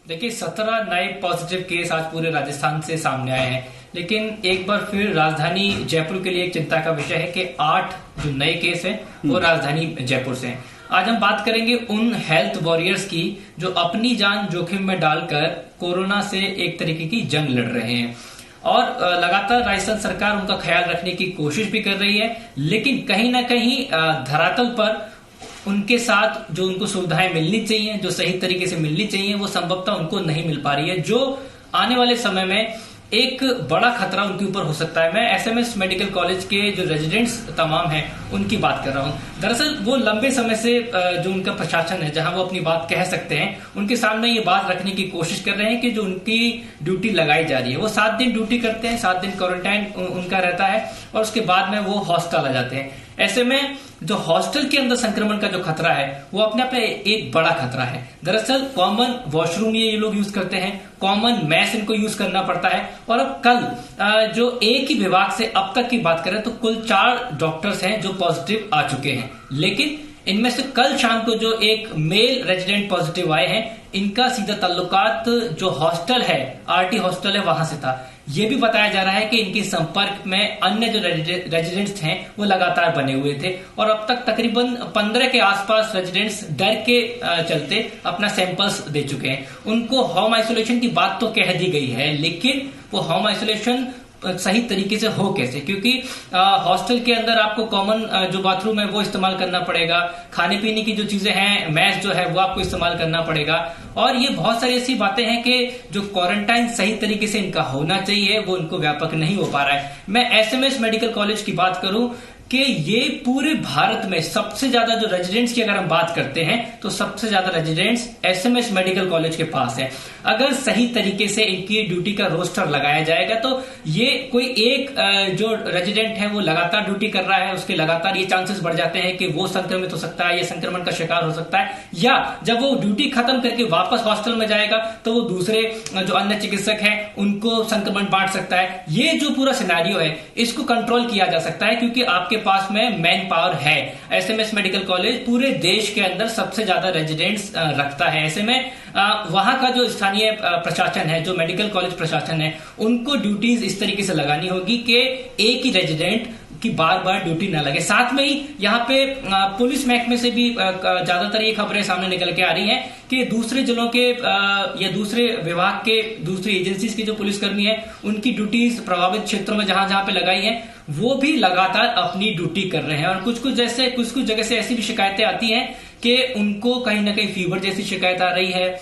देखिए 17 नए positive case आज पूरे राजस्थान से सामने आए हैं, लेकिन एक बार फिर राजधानी जयपुर के लिए एक चिंता का विषय है कि 8 जो नए केस हैं वो राजधानी जयपुर से हैं। आज हम बात करेंगे उन हेल्थ वॉरियर्स की जो अपनी जान जोखिम में डालकर कोरोना से एक तरीके की जंग लड़ रहे हैं और लगातार राजस्थान सरकार उनका ख्याल रखने की कोशिश भी कर रही है, लेकिन कहीं ना कहीं धरातल पर उनके साथ जो उनको सुविधाएं मिलनी चाहिए, जो सही तरीके से मिलनी चाहिए, वो संभवतः उनको नहीं मिल पा रही है, जो आने वाले समय में एक बड़ा खतरा उनके ऊपर हो सकता है। मैं एसएमएस मेडिकल कॉलेज के जो रेजिडेंट्स तमाम हैं उनकी बात कर रहा हूं। दरअसल वो लंबे समय से जो उनका प्रशासन है, जहां वो अपनी बात कह सकते हैं, उनके सामने ये बात रखने की कोशिश कर रहे हैं कि जो उनकी ड्यूटी लगाई जा रही है, वो 7 दिन ड्यूटी करते हैं, 7 दिन क्वारंटाइन उनका रहता है और उसके बाद में वो हॉस्टल आ जाते हैं। ऐसे में जो हॉस्टल के अंदर संक्रमण का जो खतरा है वो अपने आप में एक बड़ा खतरा है। दरअसल कॉमन वॉशरूम ये लोग यूज करते हैं, कॉमन मैस इनको यूज करना पड़ता है और अब कल जो एक ही विभाग से अब तक की बात करें तो कुल 4 डॉक्टर्स हैं जो पॉजिटिव आ चुके हैं, लेकिन इनमें से कल शाम को जो एक मेल रेजिडेंट पॉजिटिव आए हैं, इनका सीधा ताल्लुकात जो हॉस्टल है, आरटी हॉस्टल है, वहां से था। ये भी बताया जा रहा है कि इनके संपर्क में अन्य जो रेजिडेंट्स हैं वो लगातार बने हुए थे और अब तक तकरीबन 15 के आसपास रेजिडेंट्स डर के चलते अपना सैंपल्स दे चुके हैं। उनको होम आइसोलेशन की बात तो कह दी गई है, लेकिन वो होम आइसोलेशन सही तरीके से हो कैसे, क्योंकि हॉस्टल के अंदर आपको कॉमन जो बाथरूम है वो इस्तेमाल करना पड़ेगा, खाने पीने की जो चीजें हैं, मैस जो है वो आपको इस्तेमाल करना पड़ेगा और ये बहुत सारी ऐसी बातें हैं कि जो क्वारंटाइन सही तरीके से इनका होना चाहिए वो इनको व्यापक नहीं हो पा रहा है। मैं एसएमएस मेडिकल कॉलेज की बात करूं कि ये पूरे भारत में सबसे ज्यादा जो रेजिडेंट्स की अगर हम बात करते हैं तो सबसे ज्यादा रेजिडेंट्स एसएमएस मेडिकल कॉलेज के पास है। अगर सही तरीके से इनकी ड्यूटी का रोस्टर लगाया जाएगा तो ये कोई एक जो रेजिडेंट है वो लगातार ड्यूटी कर रहा है, उसके लगातार ये चांसेस बढ़ जाते हैं कि वो संक्रमित हो सकता है या संक्रमण का शिकार हो सकता है, या जब वो ड्यूटी खत्म करके वापस हॉस्टल में जाएगा तो वो दूसरे जो अन्य चिकित्सक हैं उनको संक्रमण बांट सकता है। ये जो पूरा सिनेरियो है इसको कंट्रोल किया जा सकता है क्योंकि आपके पास में मैन पावर है। एसएमएस मेडिकल कॉलेज पूरे देश के अंदर सबसे ज्यादा रेजिडेंट्स रखता है। ऐसे में वहां का जो स्थानीय प्रशासन है, जो मेडिकल कॉलेज प्रशासन है, उनको ड्यूटीज इस तरीके से लगानी होगी कि एक ही रेजिडेंट की बार बार ड्यूटी ना लगे। साथ में ही यहाँ पे पुलिस महकमे से भी ज्यादातर ये खबरें सामने निकल के आ रही हैं कि दूसरे जिलों के या दूसरे विभाग के, दूसरी एजेंसीज के जो पुलिसकर्मी है उनकी ड्यूटीज प्रभावित क्षेत्रों में जहां जहां पे लगाई है वो भी लगातार अपनी ड्यूटी कर रहे हैं और कुछ कुछ जगह से ऐसी भी शिकायतें आती हैं कि उनको कहीं ना कहीं फीवर जैसी शिकायत आ रही है,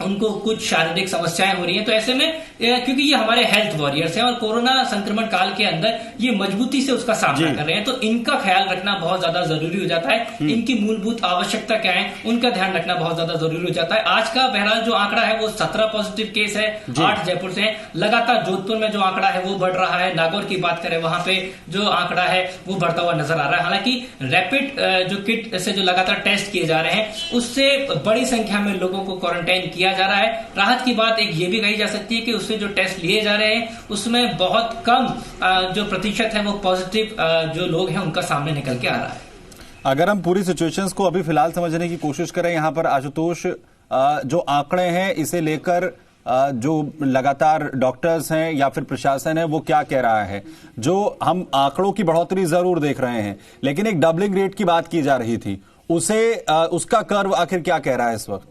उनको कुछ शारीरिक समस्याएं हो रही हैं। तो ऐसे में क्योंकि ये हमारे हेल्थ वॉरियर्स हैं और कोरोना संक्रमण काल के अंदर ये मजबूती से उसका सामना कर रहे हैं, तो इनका ख्याल रखना बहुत ज्यादा जरूरी हो जाता है। इनकी मूलभूत आवश्यकता क्या है उनका ध्यान रखना बहुत ज्यादा जरूरी हो जाता है। आज का बहरहाल जो आंकड़ा है वो 17 पॉजिटिव केस है, 8 जयपुर से है। लगातार जोधपुर में जो आंकड़ा है वो बढ़ रहा है, नागौर की बात करें वहां पे जो आंकड़ा है वो बढ़ता हुआ नजर आ रहा है। हालांकि रैपिड जो किट से जो लगातार टेस्ट किए जा रहे हैं उससे बड़ी संख्या में लोगों को क्वारंटाइन किया जा रहा है। राहत की बात एक ये भी कही जा सकती है कि उससे जो टेस्ट लिए जा रहे हैं उसमें बहुत कम जो प्रतिशत है वो पॉजिटिव जो लोग हैं उनका सामने निकल के आ रहा है। अगर हम पूरी सिचुएशंस को अभी फिलहाल समझने की कोशिश करें, यहाँ पर आशुतोष जो आंकड़े हैं इसे लेकर जो लगातार डॉक्टर्स हैं या फिर प्रशासन है वो क्या कह रहा है? जो हम आंकड़ों की बढ़ोतरी जरूर देख रहे हैं, लेकिन एक डबलिंग रेट की बात की जा रही थी, उसे उसका कर्व आखिर क्या कह रहा है इस वक्त?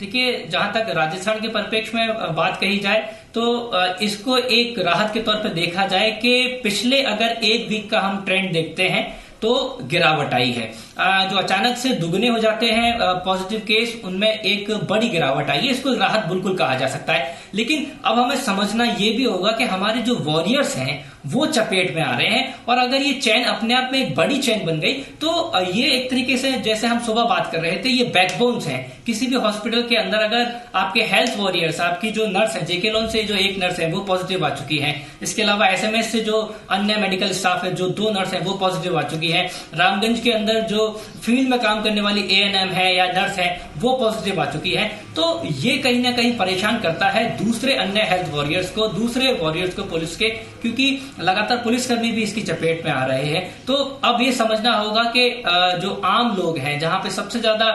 देखिए, जहां तक राजस्थान के परिप्रेक्ष्य में बात कही जाए तो इसको एक राहत के तौर पर देखा जाए कि पिछले अगर 1 वीक का हम ट्रेंड देखते हैं तो गिरावट आई है। जो अचानक से दुगने हो जाते हैं पॉजिटिव केस, उनमें एक बड़ी गिरावट आई है। इसको राहत बिल्कुल कहा जा सकता है, लेकिन अब हमें समझना ये भी होगा कि हमारे जो वॉरियर्स हैं वो चपेट में आ रहे हैं और अगर ये चैन अपने आप में एक बड़ी चैन बन गई तो ये एक तरीके से, जैसे हम सुबह बात कर रहे थे, ये बैकबोन्स हैं किसी भी हॉस्पिटल के अंदर अगर आपके हेल्थ वॉरियर्स, आपकी जो नर्स है, जेके लॉन से जो एक नर्स है वो पॉजिटिव आ चुकी है, इसके अलावा एसएमएस से जो अन्य मेडिकल स्टाफ है, जो 2 नर्स है वो पॉजिटिव आ चुकी है, रामगंज के अंदर जो फील्ड में काम करने वाली एएनएम है या नर्स है वो पॉजिटिव आ चुकी है। तो ये कहीं ना कहीं परेशान करता है दूसरे अन्य हेल्थ वॉरियर्स को, दूसरे वॉरियर्स को पुलिस के, क्योंकि लगातार पुलिसकर्मी भी इसकी चपेट में आ रहे हैं। तो अब ये समझना होगा कि जो आम लोग हैं, जहां पे सबसे ज्यादा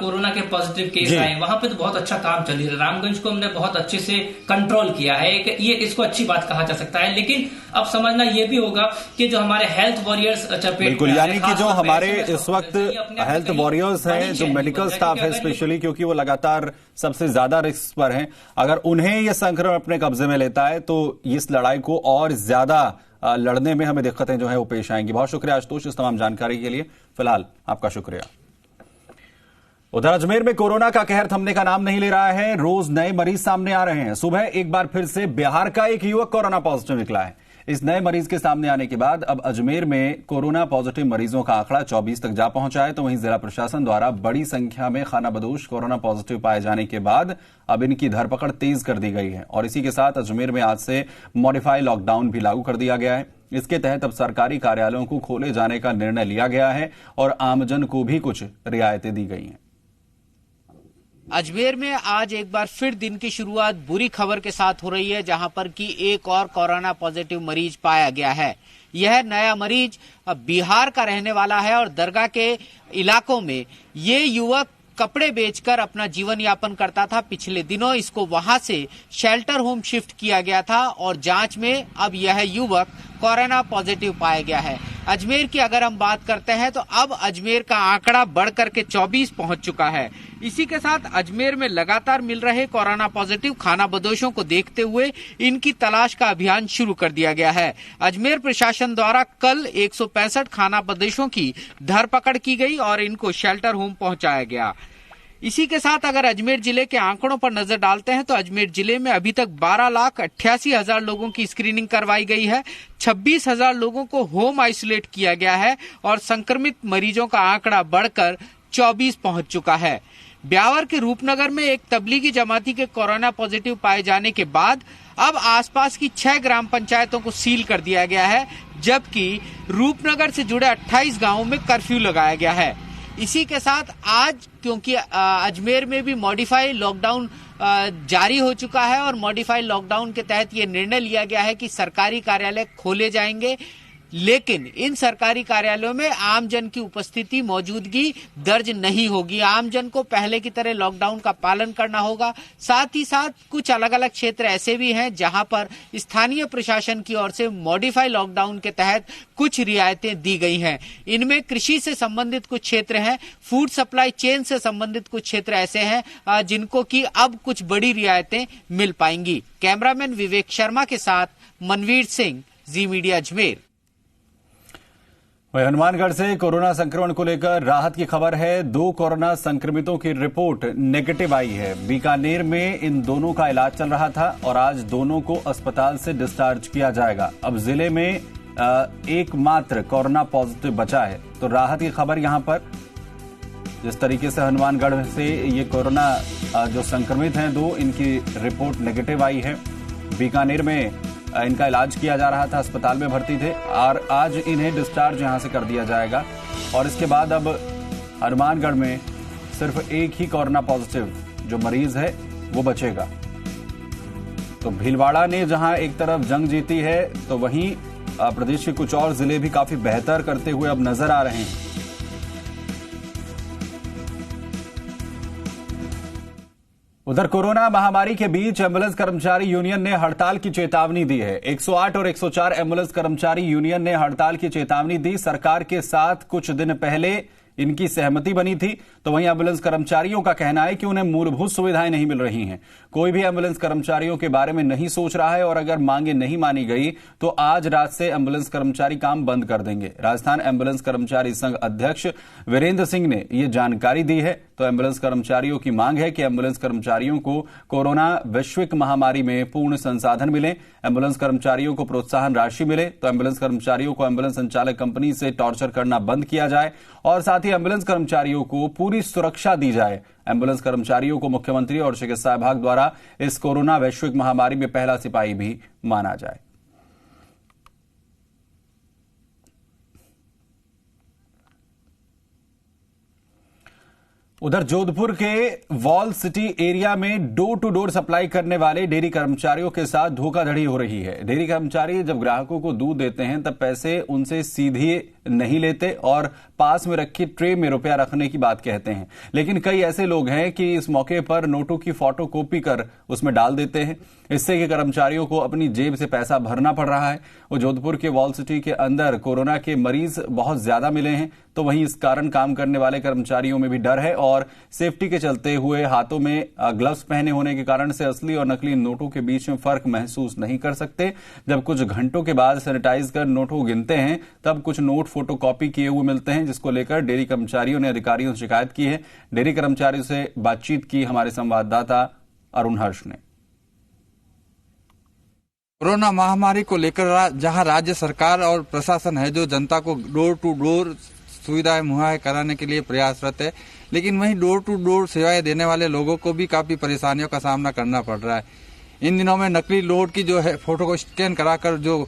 कोरोना के पॉजिटिव केस आए, वहां पे तो बहुत अच्छा काम चल रहा है। रामगंज को हमने बहुत अच्छे से कंट्रोल किया है, ये इसको अच्छी बात कहा जा सकता है। लेकिन अब समझना ये भी होगा कि जो हमारे हेल्थ वॉरियर्स चपेट में, यानी कि जो हमारे इस वक्त हेल्थ वॉरियर्स हैं, जो मेडिकल स्टाफ है स्पेशली, क्योंकि वो लगातार सबसे ज्यादा रिस्क पर हैं, अगर उन्हें यह संक्रमण अपने कब्जे में लेता है तो इस लड़ाई को और ज्यादा लड़ने में हमें दिक्कतें जो है वो पेश आएंगी। बहुत शुक्रिया आशुतोष इस तमाम जानकारी के लिए। फिलहाल आपका शुक्रिया। उधर अजमेर में कोरोना का कहर थमने का नाम नहीं ले रहा है। रोज नए मरीज सामने आ रहे हैं। सुबह एक बार फिर से बिहार का एक युवक कोरोना पॉजिटिव निकला है। इस नए मरीज के सामने आने के बाद अब अजमेर में कोरोना पॉजिटिव मरीजों का आंकड़ा 24 तक जा पहुंचा है। तो वहीं जिला प्रशासन द्वारा बड़ी संख्या में खानाबदोश कोरोना पॉजिटिव पाए जाने के बाद अब इनकी धरपकड़ तेज कर दी गई है और इसी के साथ अजमेर में आज से मॉडिफाई लॉकडाउन भी लागू कर दिया गया है। इसके तहत अब सरकारी कार्यालयों को खोले जाने का निर्णय लिया गया है और आमजन को भी कुछ रियायतें दी गई हैं। अजमेर में आज एक बार फिर दिन की शुरुआत बुरी खबर के साथ हो रही है, जहां पर कि एक और कोरोना पॉजिटिव मरीज पाया गया है। यह नया मरीज बिहार का रहने वाला है और दरगाह के इलाकों में ये युवक कपड़े बेचकर अपना जीवन यापन करता था। पिछले दिनों इसको वहां से शेल्टर होम शिफ्ट किया गया था और जांच में अब यह युवक कोरोना पॉजिटिव पाया गया है। अजमेर की अगर हम बात करते हैं तो अब अजमेर का आंकड़ा बढ़कर के 24 पहुंच चुका है। इसी के साथ अजमेर में लगातार मिल रहे कोरोना पॉजिटिव खानाबदोशों को देखते हुए इनकी तलाश का अभियान शुरू कर दिया गया है। अजमेर प्रशासन द्वारा कल 165 खानाबदोशों की धरपकड़ की गई और इनको शेल्टर होम पहुंचाया गया। इसी के साथ अगर अजमेर जिले के आंकड़ों पर नजर डालते हैं तो अजमेर जिले में अभी तक 12,88,000 लोगों की स्क्रीनिंग करवाई गई है। 26,000 लोगों को होम आइसोलेट किया गया है और संक्रमित मरीजों का आंकड़ा बढ़कर 24 पहुंच चुका है। ब्यावर के रूपनगर में एक तबलीगी जमाती के कोरोना पॉजिटिव पाए जाने के बाद अब आसपास की 6 ग्राम पंचायतों को सील कर दिया गया है, जबकि रूपनगर से जुड़े 28 गांवों में कर्फ्यू लगाया गया है। इसी के साथ आज क्योंकि अजमेर में भी मॉडिफाई लॉकडाउन जारी हो चुका है और मॉडिफाई लॉकडाउन के तहत ये निर्णय लिया गया है कि सरकारी कार्यालय खोले जाएंगे, लेकिन इन सरकारी कार्यालयों में आमजन की उपस्थिति मौजूदगी दर्ज नहीं होगी। आमजन को पहले की तरह लॉकडाउन का पालन करना होगा। साथ ही साथ कुछ अलग अलग क्षेत्र ऐसे भी हैं जहां पर स्थानीय प्रशासन की ओर से मॉडिफाई लॉकडाउन के तहत कुछ रियायतें दी गई हैं। इनमें कृषि से संबंधित कुछ क्षेत्र हैं, फूड सप्लाई चेन से संबंधित कुछ क्षेत्र ऐसे हैं जिनको की अब कुछ बड़ी रियायतें मिल पाएंगी। कैमरामैन विवेक शर्मा के साथ मनवीर सिंह, जी मीडिया अजमेर। वहीं हनुमानगढ़ से कोरोना संक्रमण को लेकर राहत की खबर है। 2 कोरोना संक्रमितों की रिपोर्ट नेगेटिव आई है। बीकानेर में इन दोनों का इलाज चल रहा था और आज दोनों को अस्पताल से डिस्चार्ज किया जाएगा। अब जिले में एकमात्र कोरोना पॉजिटिव बचा है। तो राहत की खबर यहां पर, जिस तरीके से हनुमानगढ़ से ये कोरोना जो संक्रमित हैं 2, इनकी रिपोर्ट नेगेटिव आई है। बीकानेर में इनका इलाज किया जा रहा था, अस्पताल में भर्ती थे और आज इन्हें डिस्चार्ज यहां से कर दिया जाएगा। और इसके बाद अब हनुमानगढ़ में सिर्फ एक ही कोरोना पॉजिटिव जो मरीज है वो बचेगा। तो भीलवाड़ा ने जहां एक तरफ जंग जीती है तो वहीं प्रदेश के कुछ और जिले भी काफी बेहतर करते हुए अब नजर आ रहे हैं। उधर कोरोना महामारी के बीच एम्बुलेंस कर्मचारी यूनियन ने हड़ताल की चेतावनी दी है। 108 और 104 एम्बुलेंस कर्मचारी यूनियन ने हड़ताल की चेतावनी दी। सरकार के साथ कुछ दिन पहले इनकी सहमति बनी थी। तो वहीं एम्बुलेंस कर्मचारियों का कहना है कि उन्हें मूलभूत सुविधाएं नहीं मिल रही हैं। कोई भी एम्बुलेंस कर्मचारियों के बारे में नहीं सोच रहा है और अगर मांगे नहीं मानी गई तो आज रात से एम्बुलेंस कर्मचारी काम बंद कर देंगे। राजस्थान एम्बुलेंस कर्मचारी संघ अध्यक्ष वीरेंद्र सिंह ने यह जानकारी दी है। तो एम्बुलेंस कर्मचारियों की मांग है कि एम्बुलेंस कर्मचारियों को कोरोना वैश्विक महामारी में पूर्ण संसाधन मिले, एम्बुलेंस कर्मचारियों को प्रोत्साहन राशि मिले, तो एम्बुलेंस कर्मचारियों को एम्बुलेंस संचालक कंपनी से टॉर्चर करना बंद किया जाए और साथ साथ ही एम्बुलेंस कर्मचारियों को पूरी सुरक्षा दी जाए। एम्बुलेंस कर्मचारियों को मुख्यमंत्री और चिकित्सा विभाग द्वारा इस कोरोना वैश्विक महामारी में पहला सिपाही भी माना जाए। उधर जोधपुर के वॉल सिटी एरिया में डोर टू डोर सप्लाई करने वाले डेयरी कर्मचारियों के साथ धोखाधड़ी हो रही है। डेयरी कर्मचारी जब ग्राहकों को दूध देते हैं तब पैसे उनसे सीधे नहीं लेते और पास में रखी ट्रे में रुपया रखने की बात कहते हैं। लेकिन कई ऐसे लोग हैं कि इस मौके पर नोटों की फोटो कॉपी कर उसमें डाल देते हैं। इससे कि कर्मचारियों को अपनी जेब से पैसा भरना पड़ रहा है। वो जोधपुर के वॉल सिटी के अंदर कोरोना के मरीज बहुत ज्यादा मिले हैं, तो वहीं इस कारण काम करने वाले कर्मचारियों में भी डर है और सेफ्टी के चलते हुए हाथों में ग्लव्स पहने होने के कारण से असली और नकली नोटों के बीच में फर्क महसूस नहीं कर सकते। जब कुछ घंटों के बाद सैनिटाइज कर नोटों गिनते हैं तब कुछ नोट फोटोकॉपी किए हुए मिलते हैं, जिसको लेकर डेयरी कर्मचारियों ने अधिकारियों से शिकायत की है। डेयरी कर्मचारियों से बातचीत की हमारे संवाददाता अरुण हर्ष ने। कोरोना महामारी को लेकर जहां राज्य सरकार और प्रशासन है जो जनता को डोर टू डोर सुविधाएं मुहैया कराने के लिए प्रयासरत है, लेकिन वहीं डोर टू डोर सेवाएं देने वाले लोगों को भी काफी परेशानियों का सामना करना पड़ रहा है। इन दिनों में नकली नोट की जो है फोटो को स्कैन कराकर जो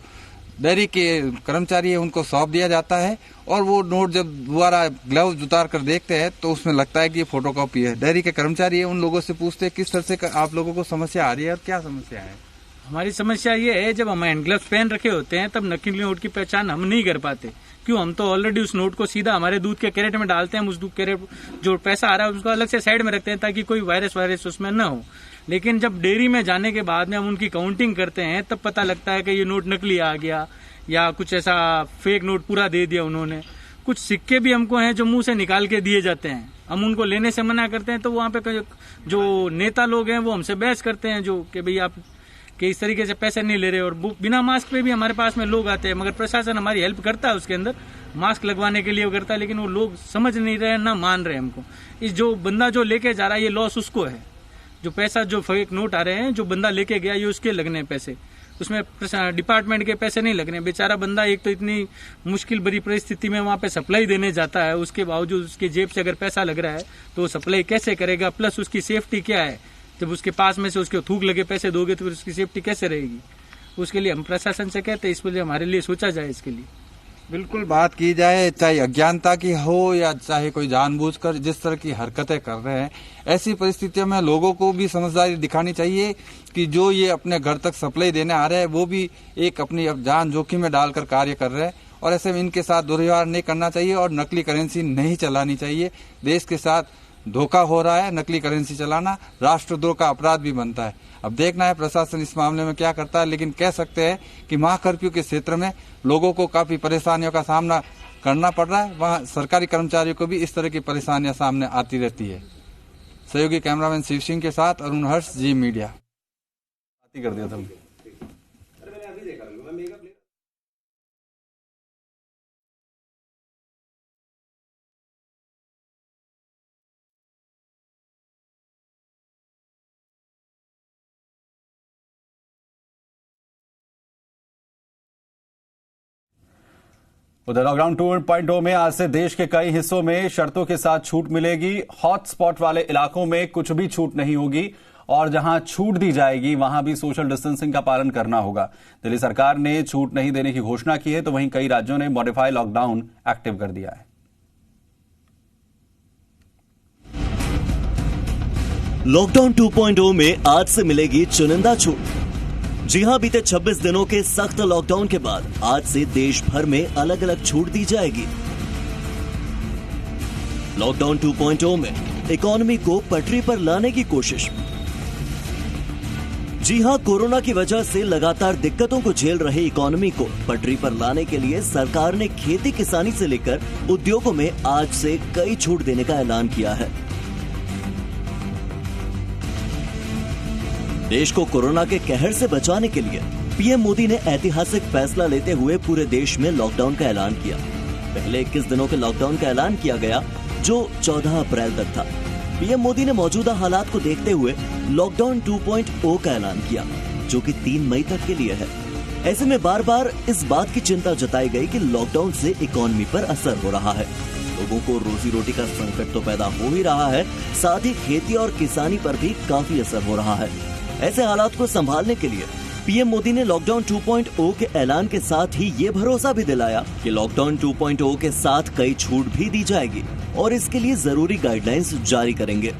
डेयरी के कर्मचारी है उनको सौंप दिया जाता है और वो नोट जब दोबारा ग्लव्स उतार कर देखते हैं तो उसमें लगता है कि ये फोटोकॉपी है। डेयरी के कर्मचारी है उन लोगों से पूछते हैं किस तरह से आप लोगों को समस्या आ रही है और क्या समस्या है। हमारी समस्या ये है, जब हम हैंड ग्लव्स पहन रखे होते हैं तब नकली नोट की पहचान हम नहीं कर पाते। क्यों? हम तो ऑलरेडी उस नोट को सीधा हमारे दूध के कैरेट में डालते हैं। उस दूध कैरेट जो पैसा आ रहा है उसको अलग से साइड में रखते हैं ताकि कोई वायरस उसमें न हो। लेकिन जब डेयरी में जाने के बाद में हम उनकी काउंटिंग करते हैं तब पता लगता है कि ये नोट नकली आ गया या कुछ ऐसा फेक नोट पूरा दे दिया उन्होंने। कुछ सिक्के भी हमको हैं जो मुंह से निकाल के दिए जाते हैं, हम उनको लेने से मना करते हैं तो वहाँ पे जो नेता लोग हैं वो हमसे बहस करते हैं जो कि भाई आप कि इस तरीके से पैसे नहीं ले रहे। और बिना मास्क पे भी हमारे पास में लोग आते हैं, मगर प्रशासन हमारी हेल्प करता है उसके अंदर मास्क लगवाने के लिए वो करता है, लेकिन वो लोग समझ नहीं रहे ना मान रहे हमको। इस जो बंदा जो लेके जा रहा है ये लॉस उसको है। जो पैसा जो फेक नोट आ रहे हैं जो बंदा लेके गया ये उसके लगने पैसे, उसमें डिपार्टमेंट के पैसे नहीं लगने। बेचारा बंदा एक तो इतनी मुश्किल भरी परिस्थिति में वहां पे सप्लाई देने जाता है, उसके बावजूद उसकी जेब से अगर पैसा लग रहा है तो वो सप्लाई कैसे करेगा? प्लस उसकी सेफ्टी क्या है? जब उसके पास में से उसके थूक लगे पैसे दोगे तो फिर उसकी सेफ्टी कैसे रहेगी? उसके लिए हम प्रशासन से कहते हैं इस पर हमारे लिए सोचा जाए इसके लिए। बिल्कुल बात की जाए, चाहे अज्ञानता की हो या चाहे कोई जानबूझकर जिस तरह की हरकतें कर रहे हैं, ऐसी परिस्थितियों में लोगों को भी समझदारी दिखानी चाहिए कि जो ये अपने घर तक सप्लाई देने आ रहे हैं वो भी एक अपनी जान जोखिम में डालकर कार्य कर रहे हैं और ऐसे में इनके साथ दुर्व्यवहार नहीं करना चाहिए और नकली करेंसी नहीं चलानी चाहिए। देश के साथ धोखा हो रहा है, नकली करेंसी चलाना राष्ट्रद्रोह का अपराध भी बनता है। अब देखना है प्रशासन इस मामले में क्या करता है, लेकिन कह सकते हैं कि महा कर्फ्यू के क्षेत्र में लोगों को काफी परेशानियों का सामना करना पड़ रहा है। वहां सरकारी कर्मचारियों को भी इस तरह की परेशानियां सामने आती रहती है। सहयोगी कैमरामैन शिव सिंह के साथ अरुण हर्ष, जी मीडिया। कर दिया था। उधर लॉकडाउन 2.0 में आज से देश के कई हिस्सों में शर्तों के साथ छूट मिलेगी। हॉटस्पॉट वाले इलाकों में कुछ भी छूट नहीं होगी और जहां छूट दी जाएगी वहां भी सोशल डिस्टेंसिंग का पालन करना होगा। दिल्ली सरकार ने छूट नहीं देने की घोषणा की है तो वहीं कई राज्यों ने मॉडिफाई लॉकडाउन एक्टिव कर दिया है। लॉकडाउन 2.0 में आज से मिलेगी चुनिंदा छूट। जी हां, बीते 26 दिनों के सख्त लॉकडाउन के बाद आज से देश भर में अलग अलग छूट दी जाएगी। लॉकडाउन 2.0 में इकोनॉमी को पटरी पर लाने की कोशिश। जी हां, कोरोना की वजह से लगातार दिक्कतों को झेल रहे इकोनॉमी को पटरी पर लाने के लिए सरकार ने खेती किसानी से लेकर उद्योगों में आज से कई छूट देने का ऐलान किया है। देश को कोरोना के कहर से बचाने के लिए पीएम मोदी ने ऐतिहासिक फैसला लेते हुए पूरे देश में लॉकडाउन का ऐलान किया। पहले 21 दिनों के लॉकडाउन का ऐलान किया गया जो 14 अप्रैल तक था। पीएम मोदी ने मौजूदा हालात को देखते हुए लॉकडाउन 2.0 का ऐलान किया जो कि 3 मई तक के लिए है। ऐसे में बार बार इस बात की चिंता जताई गई कि लॉकडाउन से इकोनॉमी पर असर हो रहा है। लोगों को रोजी रोटी का संकट तो पैदा हो ही रहा है, साथ ही खेती और किसानी पर भी काफी असर हो रहा है। ऐसे हालात को संभालने के लिए पीएम मोदी ने लॉकडाउन 2.0 के ऐलान के साथ ही ये भरोसा भी दिलाया कि लॉकडाउन 2.0 के साथ कई छूट भी दी जाएगी और इसके लिए जरूरी गाइडलाइंस जारी करेंगे।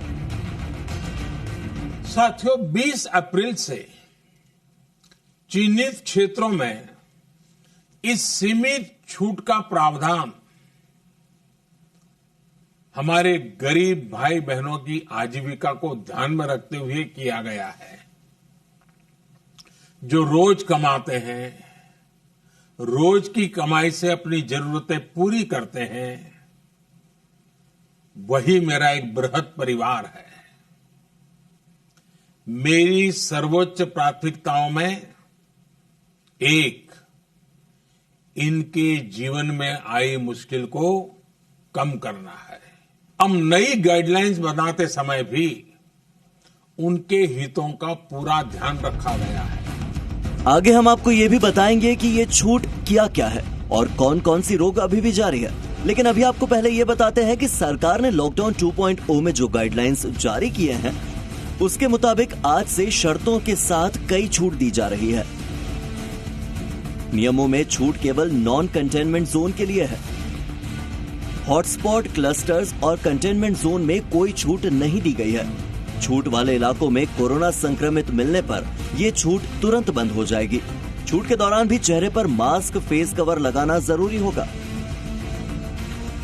साथियों, 20 अप्रैल से चिन्हित क्षेत्रों में इस सीमित छूट का प्रावधान हमारे गरीब भाई बहनों की आजीविका को ध्यान में रखते हुए किया गया है। जो रोज कमाते हैं, रोज की कमाई से अपनी जरूरतें पूरी करते हैं, वही मेरा एक बृहद परिवार है। मेरी सर्वोच्च प्राथमिकताओं में एक इनके जीवन में आई मुश्किल को कम करना है। हम नई गाइडलाइंस बनाते समय भी उनके हितों का पूरा ध्यान रखा गया है। आगे हम आपको ये भी बताएंगे कि ये छूट क्या क्या है और कौन कौन सी रोक अभी भी जारी है। लेकिन अभी आपको पहले ये बताते हैं कि सरकार ने लॉकडाउन 2.0 में जो गाइडलाइंस जारी किए हैं, उसके मुताबिक आज से शर्तों के साथ कई छूट दी जा रही है। नियमों में छूट केवल नॉन कंटेनमेंट जोन के लिए है। हॉटस्पॉट, क्लस्टर्स और कंटेनमेंट जोन में कोई छूट नहीं दी गई है। छूट वाले इलाकों में कोरोना संक्रमित मिलने पर ये छूट तुरंत बंद हो जाएगी। छूट के दौरान भी चेहरे पर मास्क, फेस कवर लगाना जरूरी होगा।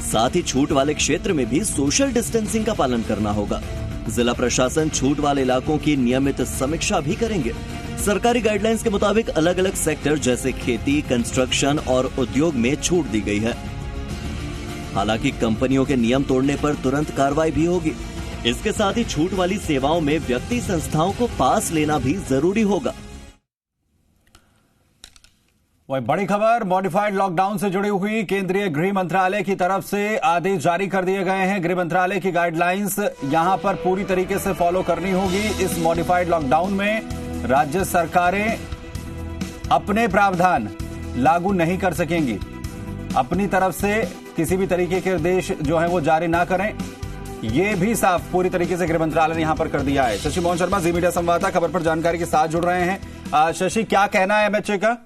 साथ ही छूट वाले क्षेत्र में भी सोशल डिस्टेंसिंग का पालन करना होगा। जिला प्रशासन छूट वाले इलाकों की नियमित समीक्षा भी करेंगे। सरकारी गाइडलाइंस के मुताबिक अलग अलग सेक्टर जैसे खेती, कंस्ट्रक्शन और उद्योग में छूट दी गई है। हालांकि कंपनियों के नियम तोड़ने पर तुरंत कार्रवाई भी होगी। इसके साथ ही छूट वाली सेवाओं में व्यक्ति संस्थाओं को पास लेना भी जरूरी होगा। वही बड़ी खबर, मॉडिफाइड लॉकडाउन से जुड़ी हुई केंद्रीय गृह मंत्रालय की तरफ से आदेश जारी कर दिए गए हैं। गृह मंत्रालय की गाइडलाइंस यहां पर पूरी तरीके से फॉलो करनी होगी। इस मॉडिफाइड लॉकडाउन में राज्य सरकारें अपने प्रावधान लागू नहीं कर सकेंगी। अपनी तरफ से किसी भी तरीके के निर्देश जो है वो जारी ना करें, ये भी साफ पूरी तरीके से गृह मंत्रालय ने यहां पर कर दिया है। शशि मोहन शर्मा, जी मीडिया संवाददाता, खबर पर जानकारी के साथ जुड़ रहे हैं। शशि, क्या कहना है एमएचए का?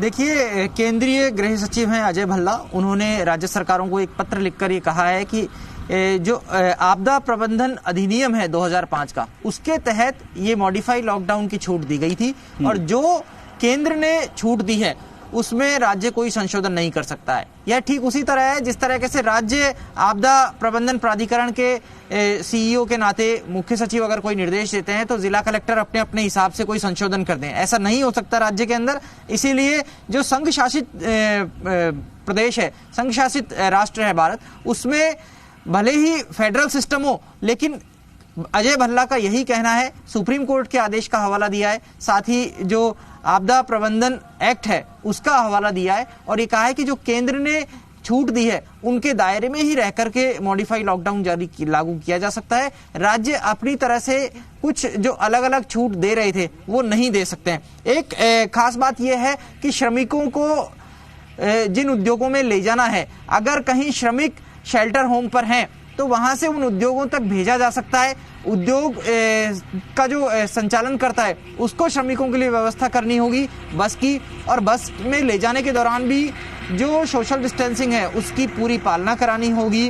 देखिए, केंद्रीय गृह सचिव हैं अजय भल्ला, उन्होंने राज्य सरकारों को एक पत्र लिखकर ये कहा है कि जो आपदा प्रबंधन अधिनियम है 2005 का, उसके तहत ये मॉडिफाइड लॉकडाउन की छूट दी गई थी और जो केंद्र ने छूट दी है उसमें राज्य कोई संशोधन नहीं कर सकता है। यह ठीक उसी तरह है जिस तरह से राज्य आपदा प्रबंधन प्राधिकरण के सीईओ के नाते मुख्य सचिव अगर कोई निर्देश देते हैं तो जिला कलेक्टर अपने अपने हिसाब से कोई संशोधन कर दें। ऐसा नहीं हो सकता राज्य के अंदर। इसीलिए जो संघ शासित प्रदेश है, संघ शासित राष्ट्र है भारत, उसमें भले ही फेडरल सिस्टम हो, लेकिन अजय भल्ला का यही कहना है। सुप्रीम कोर्ट के आदेश का हवाला दिया है, साथ ही जो आपदा प्रबंधन एक्ट है उसका हवाला दिया है और ये कहा है कि जो केंद्र ने छूट दी है उनके दायरे में ही रह करके मॉडिफाइड लॉकडाउन लागू किया जा सकता है। राज्य अपनी तरह से कुछ जो अलग अलग छूट दे रहे थे वो नहीं दे सकते हैं। एक खास बात यह है कि श्रमिकों को जिन उद्योगों में ले जाना है, अगर कहीं श्रमिक शेल्टर होम पर हैं तो वहां से उन उद्योगों तक भेजा जा सकता है। उद्योग का जो संचालन करता है उसको श्रमिकों के लिए व्यवस्था करनी होगी बस की, और बस में ले जाने के दौरान भी जो सोशल डिस्टेंसिंग है उसकी पूरी पालना करानी होगी।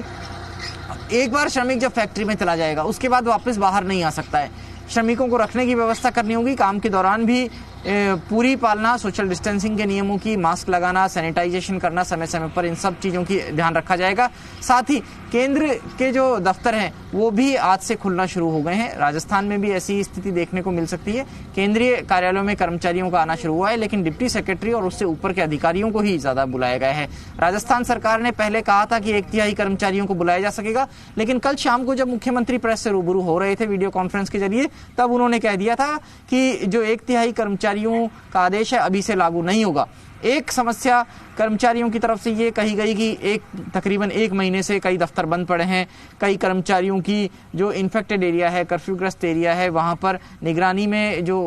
एक बार श्रमिक जब फैक्ट्री में चला जाएगा उसके बाद वापस बाहर नहीं आ सकता है। श्रमिकों को रखने की व्यवस्था करनी होगी। काम के दौरान भी पूरी पालना, सोशल डिस्टेंसिंग के नियमों की, मास्क लगाना, सैनिटाइजेशन करना समय समय पर, इन सब चीज़ों की ध्यान रखा जाएगा। साथ ही केंद्र के जो दफ्तर हैं वो भी आज से खुलना शुरू हो गए हैं। राजस्थान में भी ऐसी स्थिति देखने को मिल सकती है। केंद्रीय कार्यालयों में कर्मचारियों का आना शुरू हुआ है, लेकिन डिप्टी सेक्रेटरी और उससे ऊपर के अधिकारियों को ही ज्यादा बुलाया गया है। राजस्थान सरकार ने पहले कहा था कि 1/3 कर्मचारियों को बुलाया जा सकेगा, लेकिन कल शाम को जब मुख्यमंत्री प्रेस से रूबरू हो रहे थे वीडियो कॉन्फ्रेंस के जरिए, तब उन्होंने कह दिया था कि जो 1/3 कर्मचारियों का आदेश है अभी से लागू नहीं होगा। एक समस्या कर्मचारियों की तरफ से ये कही गई कि तकरीबन 1 महीने से कई दफ्तर बंद पड़े हैं। कई कर्मचारियों की जो इन्फेक्टेड एरिया है, कर्फ्यूग्रस्त एरिया है, वहां पर निगरानी में जो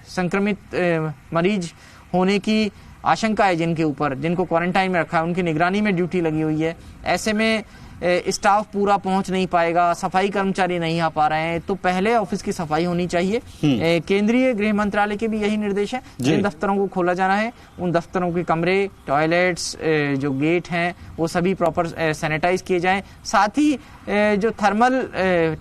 संक्रमित मरीज होने की आशंका है जिनके ऊपर, जिनको क्वारंटाइन में रखा है, उनकी निगरानी में ड्यूटी लगी हुई है। ऐसे में स्टाफ पूरा पहुंच नहीं पाएगा, सफाई कर्मचारी नहीं आ पा रहे हैं, तो पहले ऑफिस की सफाई होनी चाहिए। केंद्रीय गृह मंत्रालय के भी यही निर्देश है, जिन दफ्तरों को खोला जाना है उन दफ्तरों के कमरे, टॉयलेट्स, जो गेट हैं वो सभी प्रॉपर सैनिटाइज किए जाएं। साथ ही जो थर्मल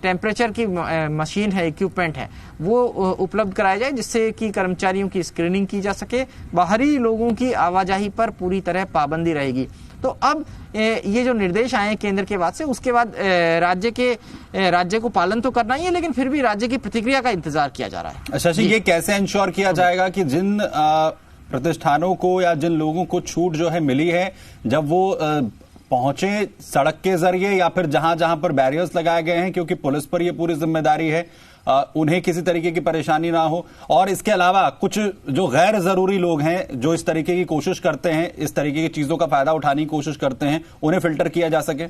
टेम्परेचर की मशीन है, इक्विपमेंट है, वो उपलब्ध कराया जाए, जिससे कि कर्मचारियों की स्क्रीनिंग की जा सके। बाहरी लोगों की आवाजाही पर पूरी तरह पाबंदी रहेगी। तो अब ये जो निर्देश आए हैं केंद्र के बाद से, उसके बाद राज्य को पालन तो करना ही है, लेकिन फिर भी राज्य की प्रतिक्रिया का इंतजार किया जा रहा है। अच्छा जी, ये कैसे इंश्योर किया जाएगा कि जिन प्रतिष्ठानों को या जिन लोगों को छूट जो है मिली है, जब वो पहुंचे सड़क के जरिए या फिर जहां जहां पर बैरियर्स लगाए गए हैं, क्योंकि पुलिस पर ये पूरी जिम्मेदारी है, उन्हें किसी तरीके की परेशानी ना हो, और इसके अलावा कुछ जो गैर जरूरी लोग हैं जो इस तरीके की कोशिश करते हैं, इस तरीके की चीजों का फायदा उठाने की कोशिश करते हैं, उन्हें फिल्टर किया जा सके?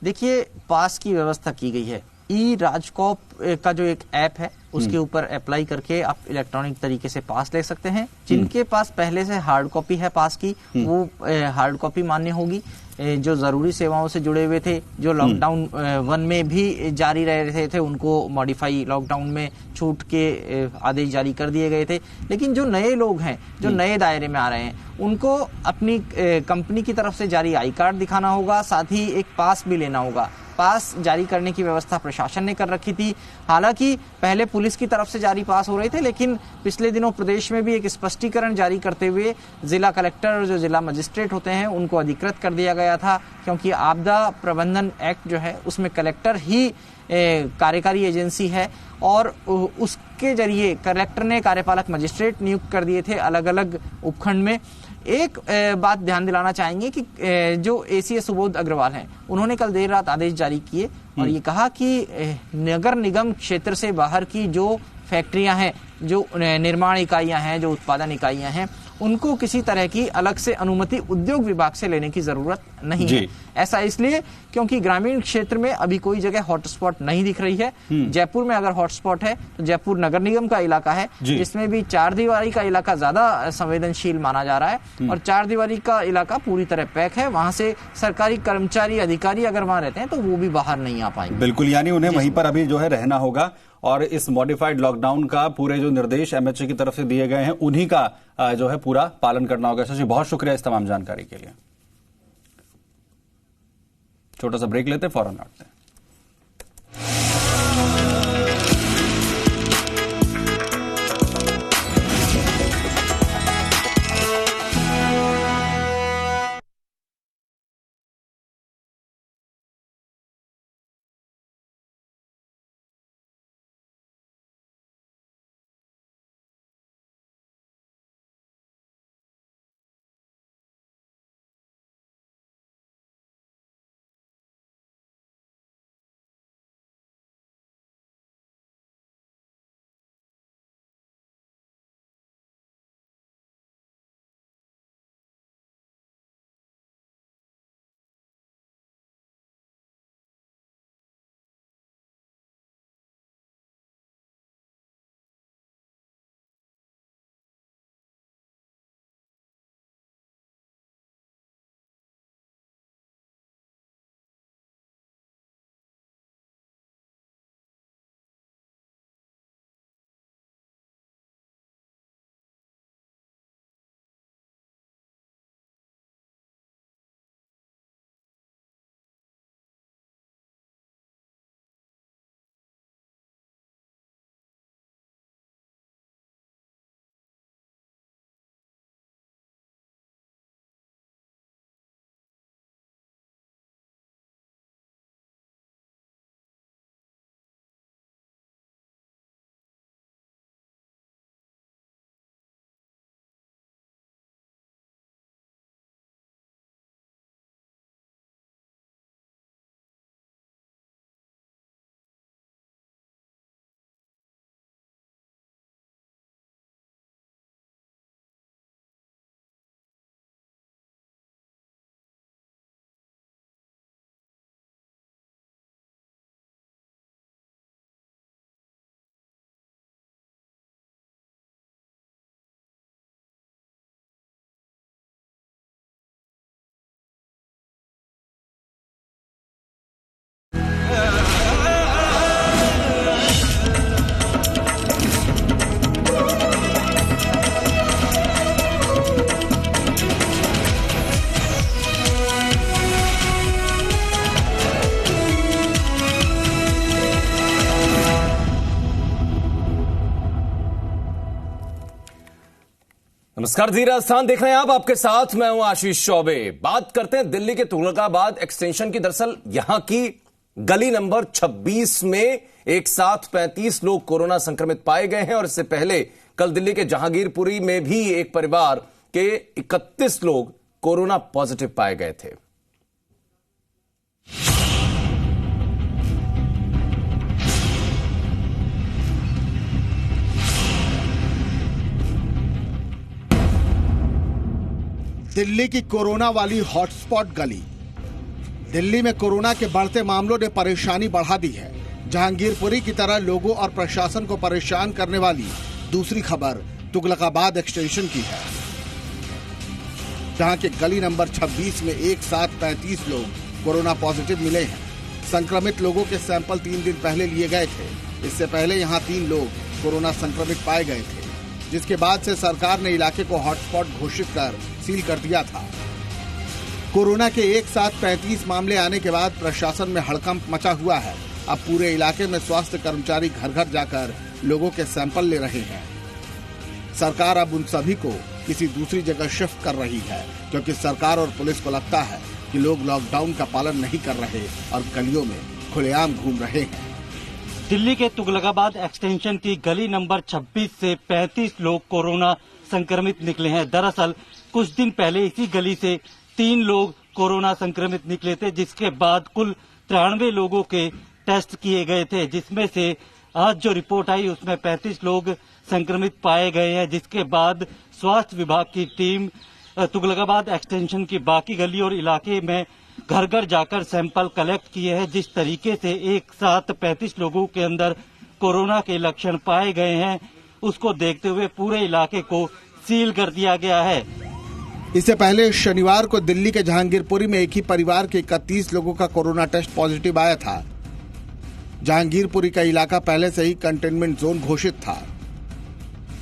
देखिए, पास की व्यवस्था की गई है। ई राजकॉप का जो एक ऐप है उसके ऊपर अप्लाई करके आप इलेक्ट्रॉनिक तरीके से पास ले सकते हैं। जिनके पास पहले से हार्ड कॉपी है पास की, वो हार्ड कॉपी मान्य होगी। जो जरूरी सेवाओं से जुड़े हुए थे, जो लॉकडाउन 1 में भी जारी रह रहे थे, उनको मॉडिफाई लॉकडाउन में छूट के आदेश जारी कर दिए गए थे। लेकिन जो नए लोग हैं, जो नए दायरे में आ रहे हैं, उनको अपनी कंपनी की तरफ से जारी आई कार्ड दिखाना होगा, साथ ही एक पास भी लेना होगा। पास जारी करने की व्यवस्था प्रशासन ने कर रखी थी। हालांकि पहले पुलिस की तरफ से जारी पास हो रहे थे, लेकिन पिछले दिनों प्रदेश में भी एक स्पष्टीकरण जारी करते हुए जिला कलेक्टर और जो जिला मजिस्ट्रेट होते हैं उनको अधिकृत कर दिया गया था, क्योंकि आपदा प्रबंधन एक्ट जो है उसमें कलेक्टर ही कार्यकारी एजेंसी है, और उसके जरिए कलेक्टर ने कार्यपालक मजिस्ट्रेट नियुक्त कर दिए थे अलग अलग उपखंड में। एक बात ध्यान दिलाना चाहेंगे कि जो एसीएस सुबोध अग्रवाल हैं, उन्होंने कल देर रात आदेश जारी किए और ये कहा कि नगर निगम क्षेत्र से बाहर की जो फैक्ट्रियां हैं, जो निर्माण इकाइयां हैं, जो उत्पादन इकाइयां हैं, उनको किसी तरह की अलग से अनुमति उद्योग विभाग से लेने की जरूरत नहीं है। ऐसा इसलिए क्योंकि ग्रामीण क्षेत्र में अभी कोई जगह हॉटस्पॉट नहीं दिख रही है। जयपुर में अगर हॉटस्पॉट है तो जयपुर नगर निगम का इलाका है, जिसमें भी 4 दीवारी का इलाका ज्यादा संवेदनशील माना जा रहा है, और 4 दीवारी का इलाका पूरी तरह पैक है। वहां से सरकारी कर्मचारी, अधिकारी अगर वहां रहते हैं तो वो भी बाहर नहीं आ पाएंगे। बिल्कुल, यानी उन्हें वहीं पर अभी जो है रहना होगा, और इस मॉडिफाइड लॉकडाउन का पूरे जो निर्देश एमएचए की तरफ से दिए गए हैं उन्हीं का जो है पूरा पालन करना होगा। शशि, बहुत शुक्रिया इस तमाम जानकारी के लिए। छोटा सा ब्रेक लेते हैं, फौरन लौटते हैं। नमस्कार जी, राजस्थान देख रहे हैं आप, आपके साथ मैं हूं आशीष चौबे। बात करते हैं दिल्ली के तुगलकाबाद एक्सटेंशन की। दरअसल यहां की गली नंबर 26 में एक साथ 35 लोग कोरोना संक्रमित पाए गए हैं और इससे पहले कल दिल्ली के जहांगीरपुरी में भी एक परिवार के 31 लोग कोरोना पॉजिटिव पाए गए थे। दिल्ली की कोरोना वाली हॉटस्पॉट गली। दिल्ली में कोरोना के बढ़ते मामलों ने परेशानी बढ़ा दी है। जहांगीरपुरी की तरह लोगों और प्रशासन को परेशान करने वाली दूसरी खबर तुगलकाबाद एक्सटेंशन की है, जहां के गली नंबर 26 में एक साथ 35 लोग कोरोना पॉजिटिव मिले हैं। संक्रमित लोगों के सैंपल 3 दिन पहले लिए गए थे। इससे पहले यहां 3 लोग कोरोना संक्रमित पाए गए थे, जिसके बाद से सरकार ने इलाके को हॉटस्पॉट घोषित कर सील कर दिया था। कोरोना के एक साथ 35 मामले आने के बाद प्रशासन में हड़कंप मचा हुआ है। अब पूरे इलाके में स्वास्थ्य कर्मचारी घर घर जाकर लोगों के सैंपल ले रहे हैं। सरकार अब उन सभी को किसी दूसरी जगह शिफ्ट कर रही है, क्योंकि सरकार और पुलिस को लगता है कि लोग लॉकडाउन का पालन नहीं कर रहे और गलियों में खुलेआम घूम रहे हैं। दिल्ली के तुगलकाबाद एक्सटेंशन की गली नंबर 26 से 35 लोग कोरोना संक्रमित निकले हैं। दरअसल कुछ दिन पहले इसी गली से 3 लोग कोरोना संक्रमित निकले थे, जिसके बाद कुल 93 लोगों के टेस्ट किए गए थे, जिसमें से आज जो रिपोर्ट आई उसमें 35 लोग संक्रमित पाए गए हैं। जिसके बाद स्वास्थ्य विभाग की टीम तुगलकाबाद एक्सटेंशन की बाकी गली और इलाके में घर घर जाकर सैंपल कलेक्ट किए हैं। जिस तरीके से एक साथ 35 लोगों के अंदर कोरोना के लक्षण पाए गए हैं, उसको देखते हुए पूरे इलाके को सील कर दिया गया है। इससे पहले शनिवार को दिल्ली के जहांगीरपुरी में एक ही परिवार के 31 लोगों का कोरोना टेस्ट पॉजिटिव आया था। जहांगीरपुरी का इलाका पहले से ही कंटेनमेंट जोन घोषित था।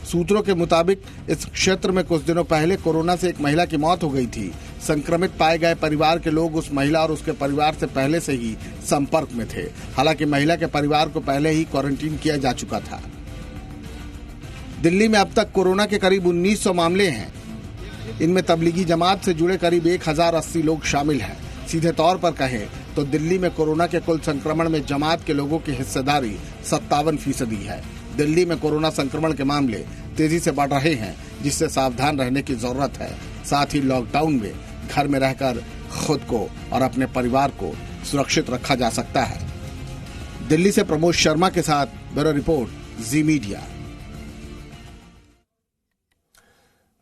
सूत्रों के मुताबिक इस क्षेत्र में कुछ दिनों पहले कोरोना से एक महिला की मौत हो गई थी। संक्रमित पाए गए परिवार के लोग उस महिला और उसके परिवार से पहले से ही संपर्क में थे। हालांकि महिला के परिवार को पहले ही क्वारंटीन किया जा चुका था। दिल्ली में अब तक कोरोना के करीब 1900 मामले हैं। इनमें तबलीगी जमात से जुड़े करीब 1080 लोग शामिल हैं। सीधे तौर पर कहें तो दिल्ली में कोरोना के कुल संक्रमण में जमात के लोगों की हिस्सेदारी 57% है। दिल्ली में कोरोना संक्रमण के मामले तेजी से बढ़ रहे हैं, जिससे सावधान रहने की जरूरत है। साथ ही लॉकडाउन में घर में रहकर खुद को और अपने परिवार को सुरक्षित रखा जा सकता है। दिल्ली से प्रमोद शर्मा के साथ ब्यूरो रिपोर्ट, जी मीडिया।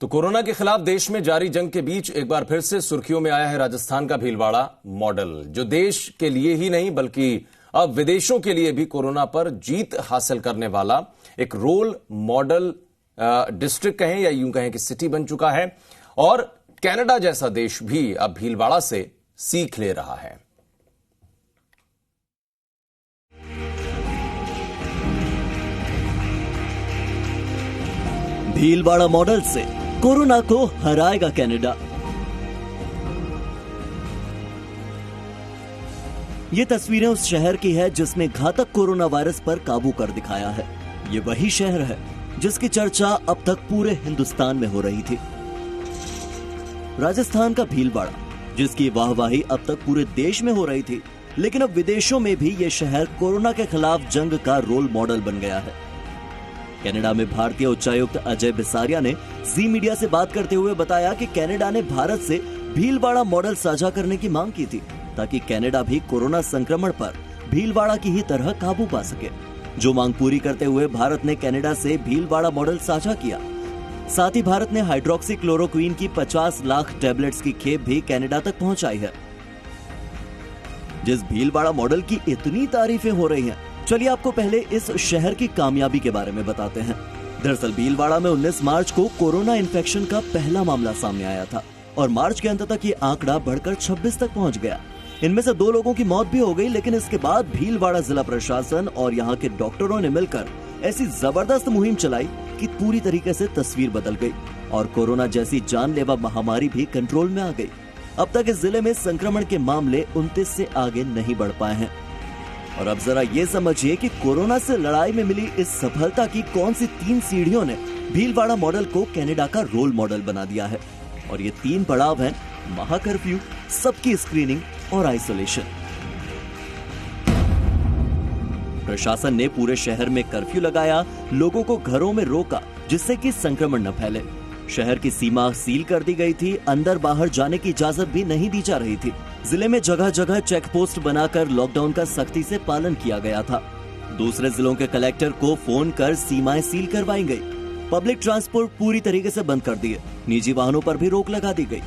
तो कोरोना के खिलाफ देश में जारी जंग के बीच एक बार फिर से सुर्खियों में आया है राजस्थान का भीलवाड़ा मॉडल, जो देश के लिए ही नहीं बल्कि अब विदेशों के लिए भी कोरोना पर जीत हासिल करने वाला एक रोल मॉडल डिस्ट्रिक्ट कहें या यूं कहें कि सिटी बन चुका है। और कनाडा जैसा देश भी अब भीलवाड़ा से सीख ले रहा है। भीलवाड़ा मॉडल से कोरोना को हराएगा कनाडा। ये तस्वीरें उस शहर की है जिसने घातक कोरोना वायरस पर काबू कर दिखाया है। ये वही शहर है जिसकी चर्चा अब तक पूरे हिंदुस्तान में हो रही थी। राजस्थान का भीलवाड़ा, जिसकी वाहवाही अब तक पूरे देश में हो रही थी, लेकिन अब विदेशों में भी ये शहर कोरोना के खिलाफ जंग का रोल मॉडल बन गया है। कनाडा में भारतीय उच्चायुक्त अजय बिसारिया ने जी मीडिया से बात करते हुए बताया कि कनाडा ने भारत से भीलवाड़ा मॉडल साझा करने की मांग की थी, ताकि कनाडा भी कोरोना संक्रमण पर भीलवाड़ा की ही तरह काबू पा सके। जो मांग पूरी करते हुए भारत ने कनाडा से भीलवाड़ा मॉडल साझा किया। साथ ही भारत ने हाइड्रोक्सी क्लोरोक्वीन की 50 लाख टैबलेट्स की खेप भी कनाडा तक पहुंचाई है। जिस भीलवाड़ा मॉडल की इतनी तारीफें हो रही हैं, चलिए आपको पहले इस शहर की कामयाबी के बारे में बताते हैं। दरअसल भीलवाड़ा में 19 मार्च को कोरोना इन्फेक्शन का पहला मामला सामने आया था और मार्च के अंत तक ये आंकड़ा बढ़कर 26 तक पहुंच गया। इनमें से 2 लोगों की मौत भी हो गई, लेकिन इसके बाद भीलवाड़ा जिला प्रशासन और यहाँ के डॉक्टरों ने मिलकर ऐसी जबरदस्त मुहिम चलाई कि पूरी तरीके से तस्वीर बदल गई और कोरोना जैसी जानलेवा महामारी भी कंट्रोल में आ गई। अब तक इस जिले में संक्रमण के मामले 29 से आगे नहीं बढ़ पाए हैं। और अब जरा ये समझिए कि कोरोना से लड़ाई में मिली इस सफलता की कौन सी 3 सीढ़ियों ने भीलवाड़ा मॉडल को कनाडा का रोल मॉडल बना दिया है। और ये 3 पड़ाव हैं: महाकर्फ्यू, सबकी स्क्रीनिंग और आइसोलेशन। प्रशासन ने पूरे शहर में कर्फ्यू लगाया, लोगों को घरों में रोका जिससे कि संक्रमण न फैले। शहर की सीमा सील कर दी गई थी, अंदर बाहर जाने की इजाजत भी नहीं दी जा रही थी। जिले में जगह जगह चेक पोस्ट बनाकर लॉकडाउन का सख्ती से पालन किया गया था। दूसरे जिलों के कलेक्टर को फोन कर सीमाएं सील करवाई गई। पब्लिक ट्रांसपोर्ट पूरी तरीके से बंद कर दिए, निजी वाहनों पर भी रोक लगा दी गई।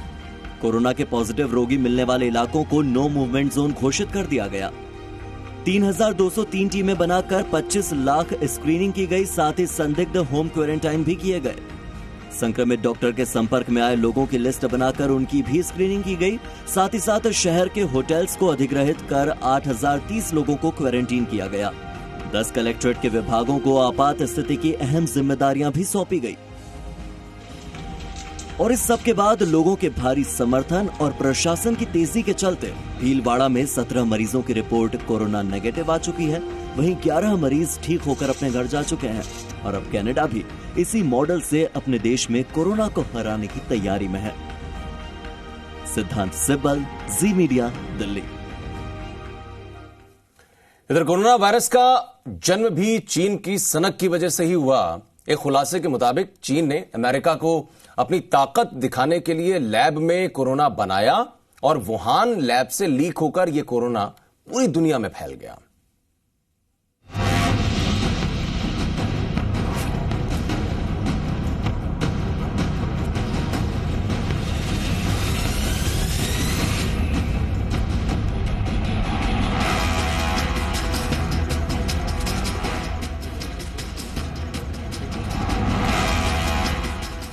कोरोना के पॉजिटिव रोगी मिलने वाले इलाकों को नो मूवमेंट जोन घोषित कर दिया गया। 3203 टीमें बनाकर 25 लाख स्क्रीनिंग की गई, साथ ही संदिग्ध होम क्वारंटाइन भी किए गए। संक्रमित डॉक्टर के संपर्क में आए लोगों की लिस्ट बनाकर उनकी भी स्क्रीनिंग की गई। साथ ही साथ शहर के होटल्स को अधिग्रहित कर 8030 लोगों को क्वारंटीन किया गया। 10 कलेक्ट्रेट के विभागों को आपात स्थिति की अहम जिम्मेदारियां भी सौंपी गई। और इस सब के बाद लोगों के भारी समर्थन और प्रशासन की तेजी के चलते भीलवाड़ा में 17 मरीजों की रिपोर्ट कोरोना नेगेटिव आ चुकी है। वहीं 11 मरीज ठीक होकर अपने घर जा चुके हैं। और अब कनाडा भी इसी मॉडल से अपने देश में कोरोना को हराने की तैयारी में है। सिद्धांत सिब्बल, जी मीडिया, दिल्ली। इधर कोरोना वायरस का जन्म भी चीन की सनक की वजह से ही हुआ। एक खुलासे के मुताबिक चीन ने अमेरिका को अपनी ताकत दिखाने के लिए लैब में कोरोना बनाया और वुहान लैब से लीक होकर यह कोरोना पूरी दुनिया में फैल गया।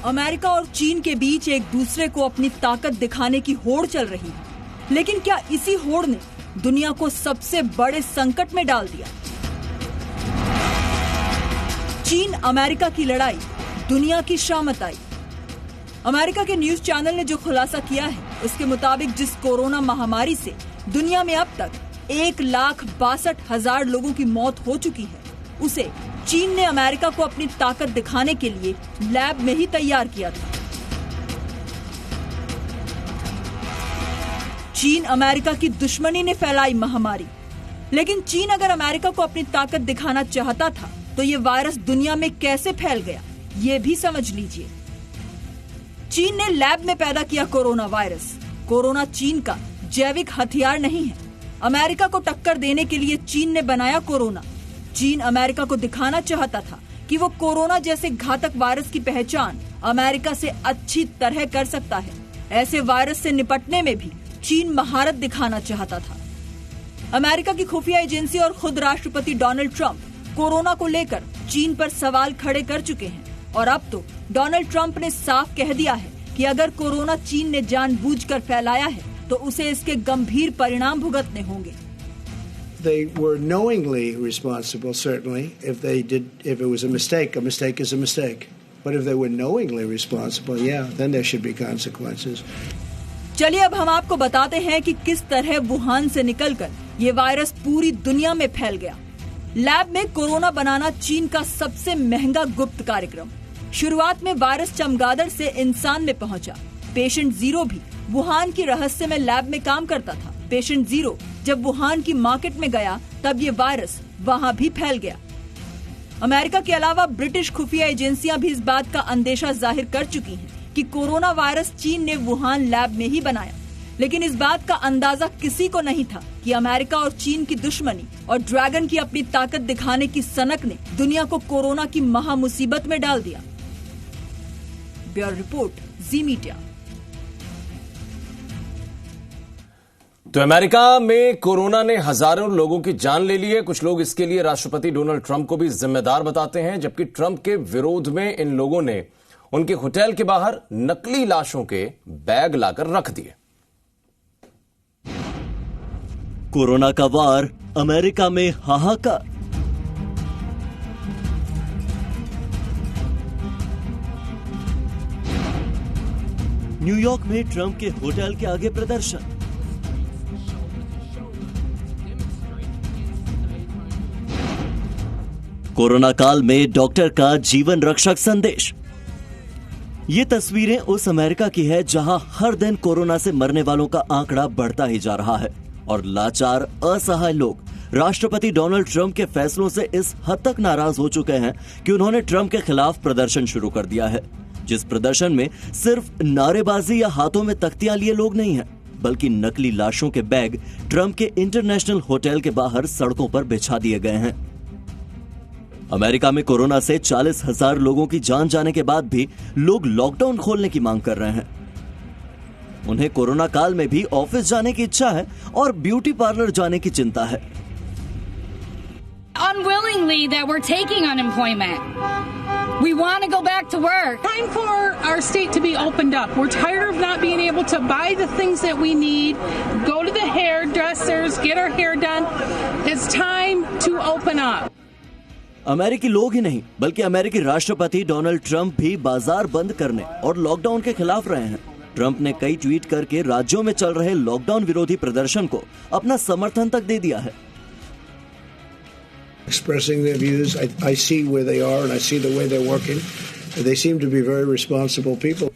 अमेरिका और चीन के बीच एक दूसरे को अपनी ताकत दिखाने की होड़ चल रही है, लेकिन क्या इसी होड़ ने दुनिया को सबसे बड़े संकट में डाल दिया? चीन अमेरिका की लड़ाई दुनिया की शामत आई। अमेरिका के न्यूज चैनल ने जो खुलासा किया है, उसके मुताबिक जिस कोरोना महामारी से दुनिया में अब तक 1,62,000 लोगों की मौत हो चुकी है, उसे चीन ने अमेरिका को अपनी ताकत दिखाने के लिए लैब में ही तैयार किया था। चीन अमेरिका की दुश्मनी ने फैलाई महामारी, लेकिन चीन अगर अमेरिका को अपनी ताकत दिखाना चाहता था तो ये वायरस दुनिया में कैसे फैल गया, ये भी समझ लीजिए। चीन ने लैब में पैदा किया कोरोना वायरस। कोरोना चीन का जैविक हथियार नहीं है। अमेरिका को टक्कर देने के लिए चीन ने बनाया कोरोना। चीन अमेरिका को दिखाना चाहता था कि वो कोरोना जैसे घातक वायरस की पहचान अमेरिका से अच्छी तरह कर सकता है। ऐसे वायरस से निपटने में भी चीन महारत दिखाना चाहता था। अमेरिका की खुफिया एजेंसी और खुद राष्ट्रपति डोनाल्ड ट्रंप कोरोना को लेकर चीन पर सवाल खड़े कर चुके हैं। और अब तो डोनाल्ड ट्रंप ने साफ कह दिया है कि अगर कोरोना चीन ने जानबूझकर फैलाया है तो उसे इसके गंभीर परिणाम भुगतने होंगे। They were knowingly responsible, certainly. If it was a mistake is a mistake. But if they were knowingly responsible, yeah, then there should be consequences. चलिए अब हम आपको बताते हैं कि किस तरह वुहान से निकलकर ये वायरस पूरी दुनिया में फैल गया। लैब में कोरोना बनाना चीन का सबसे महंगा गुप्त कार्यक्रम। शुरुआत में वायरस चमगादड़ से इंसान में पहुंचा। पेशेंट 0 भी वुहान की रहस्यमय लैब में काम करता था। पेशेंट 0 जब वुहान की मार्केट में गया तब ये वायरस वहां भी फैल गया। अमेरिका के अलावा ब्रिटिश खुफिया एजेंसियां भी इस बात का अंदेशा जाहिर कर चुकी हैं कि कोरोना वायरस चीन ने वुहान लैब में ही बनाया। लेकिन इस बात का अंदाजा किसी को नहीं था कि अमेरिका और चीन की दुश्मनी और ड्रैगन की अपनी ताकत दिखाने की सनक ने दुनिया को कोरोना की महा मुसीबत में डाल दिया। ब्यूरो रिपोर्ट, जी मीडिया। तो अमेरिका में कोरोना ने हजारों लोगों की जान ले ली है। कुछ लोग इसके लिए राष्ट्रपति डोनाल्ड ट्रंप को भी जिम्मेदार बताते हैं, जबकि ट्रंप के विरोध में इन लोगों ने उनके होटल के बाहर नकली लाशों के बैग लाकर रख दिए। कोरोना का वार अमेरिका में हाहाकार। न्यूयॉर्क में ट्रंप के होटल के आगे प्रदर्शन। कोरोना काल में डॉक्टर का जीवन रक्षक संदेश। ये तस्वीरें उस अमेरिका की है जहां हर दिन कोरोना से मरने वालों का आंकड़ा बढ़ता ही जा रहा है और लाचार असहाय लोग राष्ट्रपति डोनाल्ड ट्रंप के फैसलों से इस हद तक नाराज हो चुके हैं कि उन्होंने ट्रंप के खिलाफ प्रदर्शन शुरू कर दिया है, जिस प्रदर्शन में सिर्फ नारेबाजी या हाथों में तख्तियां लिए लोग नहीं हैं, बल्कि नकली लाशों के बैग ट्रंप के इंटरनेशनल होटल के बाहर सड़कों पर बिछा दिए गए हैं। अमेरिका में कोरोना से 40,000 लोगों की जान जाने के बाद भी लोग लॉकडाउन खोलने की मांग कर रहे हैं। उन्हें कोरोना काल में भी ऑफिस जाने की इच्छा है और ब्यूटी पार्लर जाने की चिंता है। Unwillingly that we're taking unemployment. We want to go back to work. Time for our state to be opened up. We're tired of not being able to buy the things that we need, go to the hairdressers, get our hair done. It's time to open up. अमेरिकी लोग ही नहीं बल्कि अमेरिकी राष्ट्रपति Donald Trump भी बाजार बंद करने और लॉकडाउन के खिलाफ रहे हैं। ट्रंप ने कई ट्वीट करके राज्यों में चल रहे लॉकडाउन विरोधी प्रदर्शन को अपना समर्थन तक दे दिया है। Expressing their views, I see where they are and I see the way they're working. They seem to be very responsible people.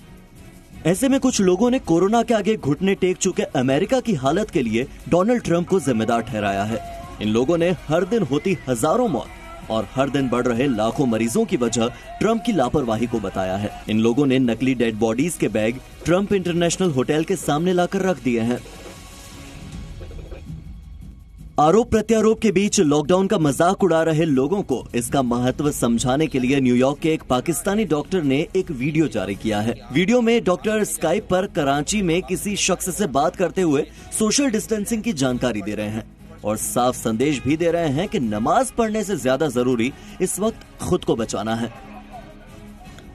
ऐसे में कुछ लोगों ने कोरोना के आगे घुटने टेक चुके अमेरिका की हालत के लिए डोनाल्ड ट्रंप को जिम्मेदार ठहराया है। इन लोगों ने हर दिन होती हजारों मौत और हर दिन बढ़ रहे लाखों मरीजों की वजह ट्रंप की लापरवाही को बताया है। इन लोगों ने नकली डेड बॉडीज के बैग ट्रंप इंटरनेशनल होटल के सामने लाकर रख दिए हैं। आरोप प्रत्यारोप के बीच लॉकडाउन का मजाक उड़ा रहे लोगों को इसका महत्व समझाने के लिए न्यूयॉर्क के एक पाकिस्तानी डॉक्टर ने एक वीडियो जारी किया है। वीडियो में डॉक्टर स्काइप पर कराची में किसी शख्स से बात करते हुए सोशल डिस्टेंसिंग की जानकारी दे रहे हैं और साफ संदेश भी दे रहे हैं कि नमाज पढ़ने से ज्यादा जरूरी इस वक्त खुद को बचाना है।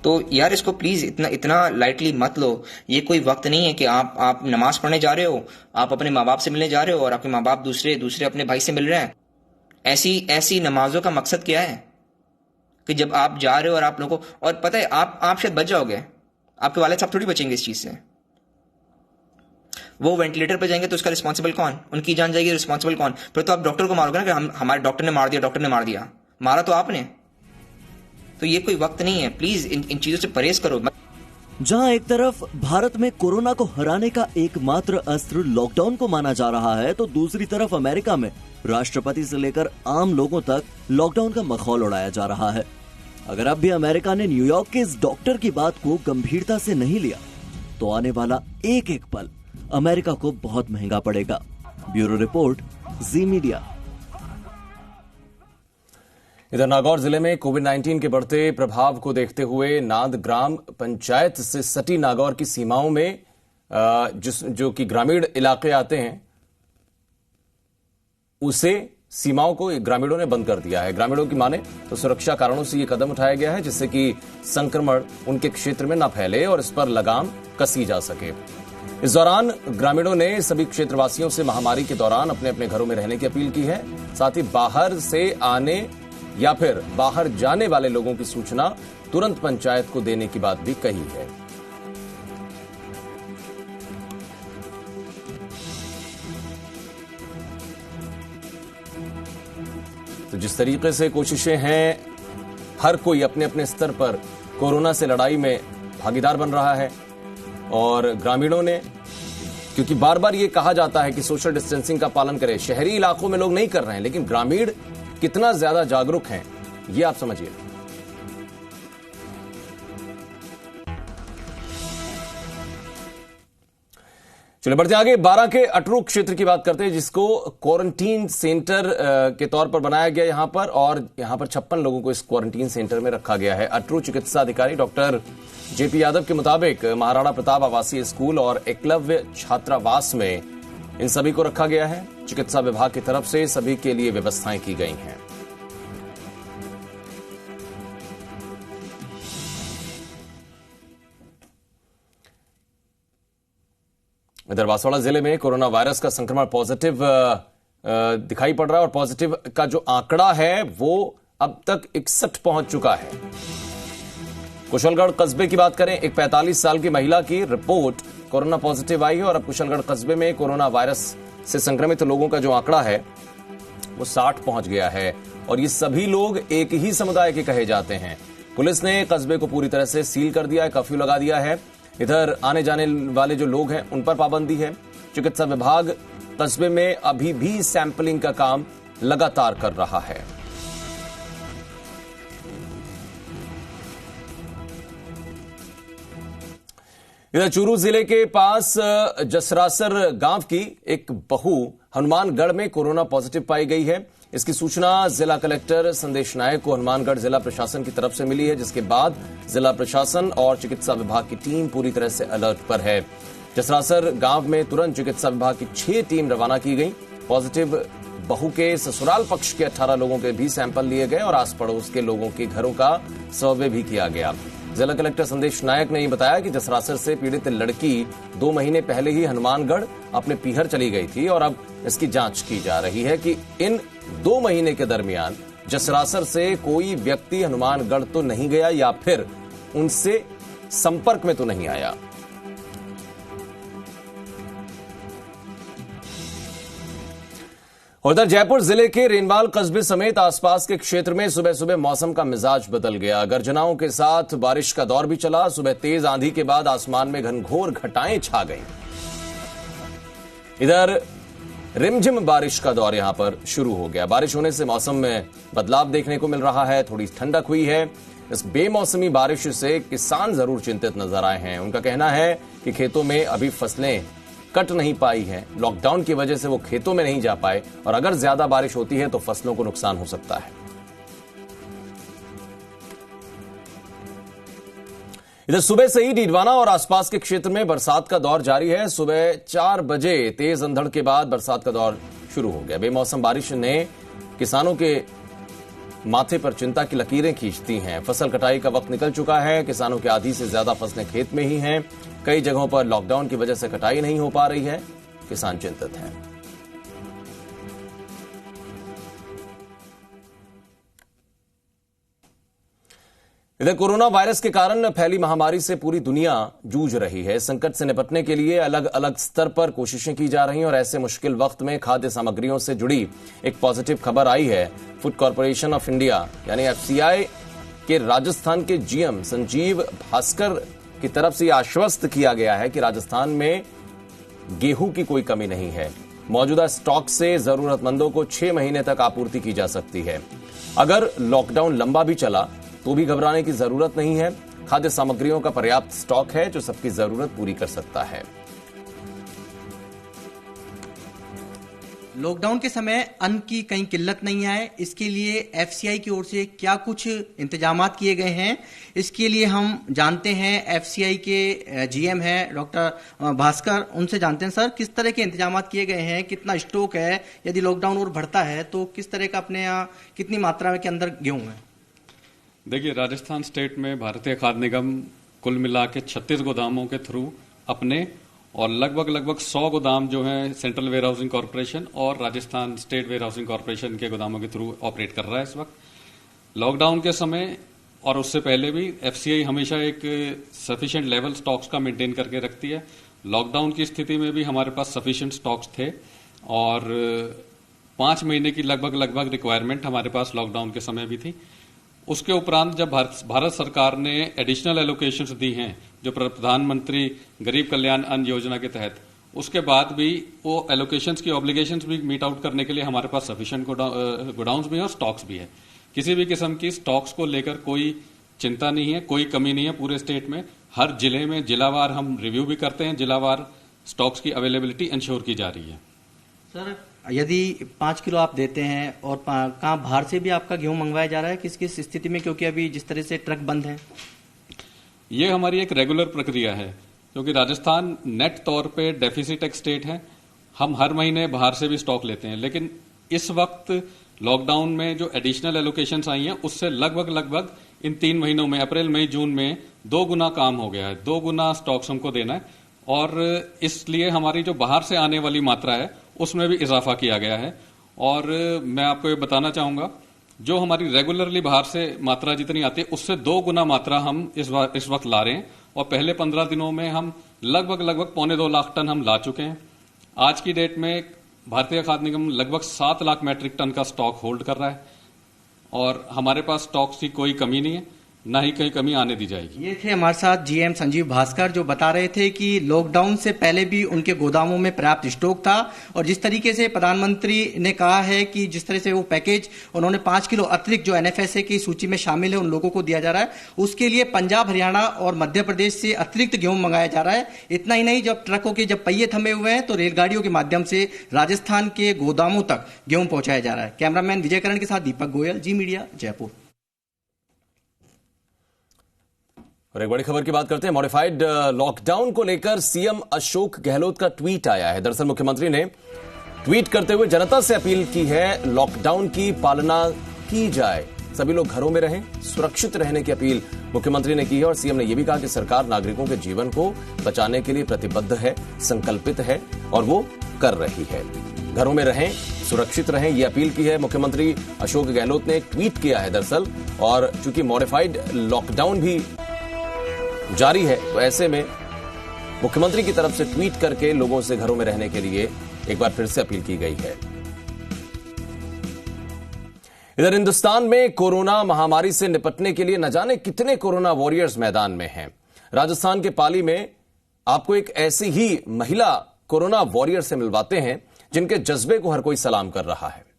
तो यार इसको प्लीज इतना लाइटली मत लो। ये कोई वक्त नहीं है कि आप नमाज पढ़ने जा रहे हो, आप अपने माँ बाप से मिलने जा रहे हो और आपके माँ बाप दूसरे अपने भाई से मिल रहे हैं। ऐसी नमाजों का मकसद क्या है कि जब आप जा रहे हो और आप लोगों को, और पता है आप शायद बच जाओगे, आपके वालिद साहब थोड़ी बचेंगे इस चीज से। वो वेंटिलेटर पर जाएंगे तो उसका रिस्पॉन्सिबल कौन? उनकी जान जाएगी, रिस्पॉन्सिबल कौन? फिर तो आप डॉक्टर को मारोगे ना कि हमारे डॉक्टर ने मार दिया। मारा तो आपने। तो ये कोई वक्त नहीं है, प्लीज इन चीजों से परहेज करो। जहां एक तरफ भारत में कोरोना को हराने का एकमात्र अस्त्र लॉकडाउन को माना जा रहा है, तो दूसरी तरफ अमेरिका में राष्ट्रपति से लेकर आम लोगों तक लॉकडाउन का मखौल उड़ाया जा रहा है। अगर अब भी अमेरिका ने न्यूयॉर्क के इस डॉक्टर की बात को गंभीरता से नहीं लिया तो आने वाला एक एक पल अमेरिका को बहुत महंगा पड़ेगा। ब्यूरो रिपोर्ट, जी मीडिया। इधर नागौर जिले में कोविड-19 के बढ़ते प्रभाव को देखते हुए नांद ग्राम पंचायत से सटी नागौर की सीमाओं में जो कि ग्रामीण इलाके आते हैं, उसे सीमाओं को ग्रामीणों ने बंद कर दिया है। ग्रामीणों की माने तो सुरक्षा कारणों से यह कदम उठाया गया है जिससे कि संक्रमण उनके क्षेत्र में न फैले और इस पर लगाम कसी जा सके। इस दौरान ग्रामीणों ने सभी क्षेत्रवासियों से महामारी के दौरान अपने अपने घरों में रहने की अपील की है। साथ ही बाहर से आने या फिर बाहर जाने वाले लोगों की सूचना तुरंत पंचायत को देने की बात भी कही है। तो जिस तरीके से कोशिशें हैं, हर कोई अपने अपने स्तर पर कोरोना से लड़ाई में भागीदार बन रहा है और ग्रामीणों ने, क्योंकि बार बार ये कहा जाता है कि सोशल डिस्टेंसिंग का पालन करें, शहरी इलाकों में लोग नहीं कर रहे हैं, लेकिन ग्रामीण कितना ज्यादा जागरूक हैं ये आप समझिए। चलिए बढ़ते आगे। 12 के अटरू क्षेत्र की बात करते हैं जिसको क्वारंटीन सेंटर के तौर पर बनाया गया यहां पर, और यहां पर 56 लोगों को इस क्वारंटीन सेंटर में रखा गया है। अटरू चिकित्सा अधिकारी डॉक्टर जेपी यादव के मुताबिक महाराणा प्रताप आवासीय स्कूल और एकलव्य छात्रावास में इन सभी को रखा गया है। चिकित्सा विभाग की तरफ से सभी के लिए व्यवस्थाएं की गई हैं। इधर बांसवाड़ा जिले में कोरोना वायरस का संक्रमण पॉजिटिव दिखाई पड़ रहा है और पॉजिटिव का जो आंकड़ा है वो अब तक 61 पहुंच चुका है। कुशलगढ़ कस्बे की बात करें, एक 45 साल की महिला की रिपोर्ट कोरोना पॉजिटिव आई है और अब कुशलगढ़ कस्बे में कोरोना वायरस से संक्रमित लोगों का जो आंकड़ा है वो 60 पहुंच गया है और ये सभी लोग एक ही समुदाय के कहे जाते हैं। पुलिस ने कस्बे को पूरी तरह से सील कर दिया है, कर्फ्यू लगा दिया है। इधर आने जाने वाले जो लोग हैं उन पर पाबंदी है। चिकित्सा विभाग कस्बे में अभी भी सैंपलिंग का काम लगातार कर रहा है। इधर चूरू जिले के पास जसरासर गांव की एक बहू हनुमानगढ़ में कोरोना पॉजिटिव पाई गई है। इसकी सूचना जिला कलेक्टर संदेश नायक को हनुमानगढ़ जिला प्रशासन की तरफ से मिली है, जिसके बाद जिला प्रशासन और चिकित्सा विभाग की टीम पूरी तरह से अलर्ट पर है। जसरासर गांव में तुरंत चिकित्सा विभाग की 6 टीम रवाना की गई। पॉजिटिव बहू के ससुराल पक्ष के 18 लोगों के भी सैंपल लिए गए और आस पड़ोस के लोगों के घरों का सर्वे भी किया गया। जिला कलेक्टर संदेश नायक ने बताया कि जसरासर से पीड़ित लड़की 2 महीने पहले ही हनुमानगढ़ अपने पीहर चली गई थी और अब इसकी जांच की जा रही है कि इन 2 महीने के दरमियान जसरासर से कोई व्यक्ति हनुमानगढ़ तो नहीं गया या फिर उनसे संपर्क में तो नहीं आया। उधर जयपुर जिले के रेनवाल कस्बे समेत आसपास के क्षेत्र में सुबह सुबह मौसम का मिजाज बदल गया। गर्जनाओं के साथ बारिश का दौर भी चला। सुबह तेज आंधी के बाद आसमान में घनघोर घटाएं छा गईं। इधर रिमझिम बारिश का दौर यहां पर शुरू हो गया। बारिश होने से मौसम में बदलाव देखने को मिल रहा है, थोड़ी ठंडक हुई है। इस बेमौसमी बारिश से किसान जरूर चिंतित नजर आए हैं। उनका कहना है कि खेतों में अभी फसलें कट नहीं पाई है। लॉकडाउन की वजह से वो खेतों में नहीं जा पाए और अगर ज्यादा बारिश होती है तो फसलों को नुकसान हो सकता है। इधर सुबह से ही डीडवाना और आसपास के क्षेत्र में बरसात का दौर जारी है। सुबह 4 बजे तेज अंधड़ के बाद बरसात का दौर शुरू हो गया। बेमौसम बारिश ने किसानों के माथे पर चिंता की लकीरें खींचती हैं। फसल कटाई का वक्त निकल चुका है। किसानों की आधी से ज्यादा फसलें खेत में ही हैं। कई जगहों पर लॉकडाउन की वजह से कटाई नहीं हो पा रही है। किसान चिंतित हैं। इधर कोरोना वायरस के कारण फैली महामारी से पूरी दुनिया जूझ रही है। संकट से निपटने के लिए अलग अलग स्तर पर कोशिशें की जा रही हैं और ऐसे मुश्किल वक्त में खाद्य सामग्रियों से जुड़ी एक पॉजिटिव खबर आई है। फूड कॉर्पोरेशन ऑफ इंडिया यानी एफसीआई के राजस्थान के जीएम संजीव भास्कर की तरफ से आश्वस्त किया गया है कि राजस्थान में गेहूं की कोई कमी नहीं है। मौजूदा स्टॉक से जरूरतमंदों को 6 महीने तक आपूर्ति की जा सकती है। अगर लॉकडाउन लंबा भी चला तो भी घबराने की जरूरत नहीं है। खाद्य सामग्रियों का पर्याप्त स्टॉक है जो सबकी जरूरत पूरी कर सकता है। लॉकडाउन के समय अन्न की कहीं किल्लत नहीं आए, इसके लिए एफसीआई की ओर से क्या कुछ इंतजाम किए गए हैं, इसके लिए हम जानते हैं एफसीआई के जीएम हैं डॉक्टर भास्कर, उनसे जानते हैं। सर, किस तरह के इंतजाम किए गए हैं, कितना स्टॉक है, यदि लॉकडाउन और बढ़ता है तो किस तरह का अपने यहाँ कितनी मात्रा के अंदर गेहूं है? देखिए, राजस्थान स्टेट में भारतीय खाद्य निगम कुल मिला के 36 गोदामों के थ्रू अपने और लगभग 100 गोदाम जो हैं सेंट्रल वेयर हाउसिंग कॉर्पोरेशन और Rajasthan state warehousing corporation के गोदामों के थ्रू ऑपरेट कर रहा है। इस वक्त लॉकडाउन के समय और उससे पहले भी एफसीआई हमेशा एक सफिशिएंट लेवल स्टॉक्स का मेंटेन करके रखती है। लॉकडाउन की स्थिति में भी हमारे पास सफिशिएंट स्टॉक्स थे और 5 महीने की लगभग रिक्वायरमेंट हमारे पास लॉकडाउन के समय भी थी। उसके उपरांत जब भारत सरकार ने एडिशनल एलोकेशंस दी हैं जो प्रधानमंत्री गरीब कल्याण अन्न योजना के तहत, उसके बाद भी वो एलोकेशंस की ऑब्लिगेशंस भी मीट आउट करने के लिए हमारे पास सफिशिएंट गोडाउन्स भी हैं और स्टॉक्स भी है। किसी भी किस्म की स्टॉक्स को लेकर कोई चिंता नहीं है, कोई कमी नहीं है। पूरे स्टेट में हर जिले में जिलावार हम रिव्यू भी करते हैं, जिलावार स्टॉक्स की अवेलेबिलिटी इंश्योर की जा रही है। सर, यदि 5 किलो आप देते हैं और कहाँ बाहर से भी आपका गेहूं मंगवाया जा रहा है, किस किस स्थिति में, क्योंकि अभी जिस तरह से ट्रक बंद है? ये हमारी एक रेगुलर प्रक्रिया है क्योंकि राजस्थान नेट तौर पे डेफिसिट एक स्टेट है। हम हर महीने बाहर से भी स्टॉक लेते हैं, लेकिन इस वक्त लॉकडाउन में जो एडिशनल एलोकेशंस आई हैं उससे लगभग इन 3 महीनों में अप्रैल मई जून में 2 गुना काम हो गया है। 2 गुना स्टॉक्स हमको देना है और इसलिए हमारी जो बाहर से आने वाली मात्रा है उसमें भी इजाफा किया गया है। और मैं आपको ये बताना चाहूंगा, जो हमारी रेगुलरली बाहर से मात्रा जितनी आती है उससे 2 गुना मात्रा हम इस वक्त ला रहे हैं और पहले 15 दिनों में हम लगभग 2.25 लाख टन हम ला चुके हैं। आज की डेट में भारतीय खाद्य निगम लगभग 7 लाख मैट्रिक टन का स्टॉक होल्ड कर रहा है और हमारे पास स्टॉक की कोई कमी नहीं है, ना ही कहीं कमी आने दी जाएगी। ये थे हमारे साथ जीएम संजीव भास्कर, जो बता रहे थे कि लॉकडाउन से पहले भी उनके गोदामों में पर्याप्त स्टॉक था और जिस तरीके से प्रधानमंत्री ने कहा है कि जिस तरह से वो पैकेज उन्होंने 5 किलो अतिरिक्त जो एनएफएसए की सूची में शामिल है उन लोगों को दिया जा रहा है, उसके लिए पंजाब, हरियाणा और मध्य प्रदेश से अतिरिक्त गेहूं मंगाया जा रहा है। इतना ही नहीं, जब ट्रकों के जब पहिए थमे हुए हैं तो रेलगाड़ियों के माध्यम से राजस्थान के गोदामों तक गेहूं पहुंचाया जा रहा है। कैमरामैन विजय करण के साथ दीपक गोयल, जी मीडिया, जयपुर। और एक बड़ी खबर की बात करते हैं। मॉडिफाइड लॉकडाउन को लेकर सीएम अशोक गहलोत का ट्वीट आया है। दरअसल मुख्यमंत्री ने ट्वीट करते हुए जनता से अपील की है, लॉकडाउन की पालना की जाए, सभी लोग घरों में रहें, सुरक्षित रहने की अपील मुख्यमंत्री ने की है। और सीएम ने यह भी कहा कि सरकार नागरिकों के जीवन को बचाने के लिए प्रतिबद्ध है, संकल्पित है और वो कर रही है। घरों में रहें, सुरक्षित रहें, यह अपील की है मुख्यमंत्री अशोक गहलोत ने। ट्वीट किया है दरअसल, और चूंकि मॉडिफाइड लॉकडाउन भी जारी है तो ऐसे में मुख्यमंत्री की तरफ से ट्वीट करके लोगों से घरों में रहने के लिए एक बार फिर से अपील की गई है। इधर हिंदुस्तान में कोरोना महामारी से निपटने के लिए न जाने कितने कोरोना वॉरियर्स मैदान में हैं। राजस्थान के पाली में आपको एक ऐसी ही महिला कोरोना वॉरियर से मिलवाते हैं जिनके जज्बे को हर कोई सलाम कर रहा है।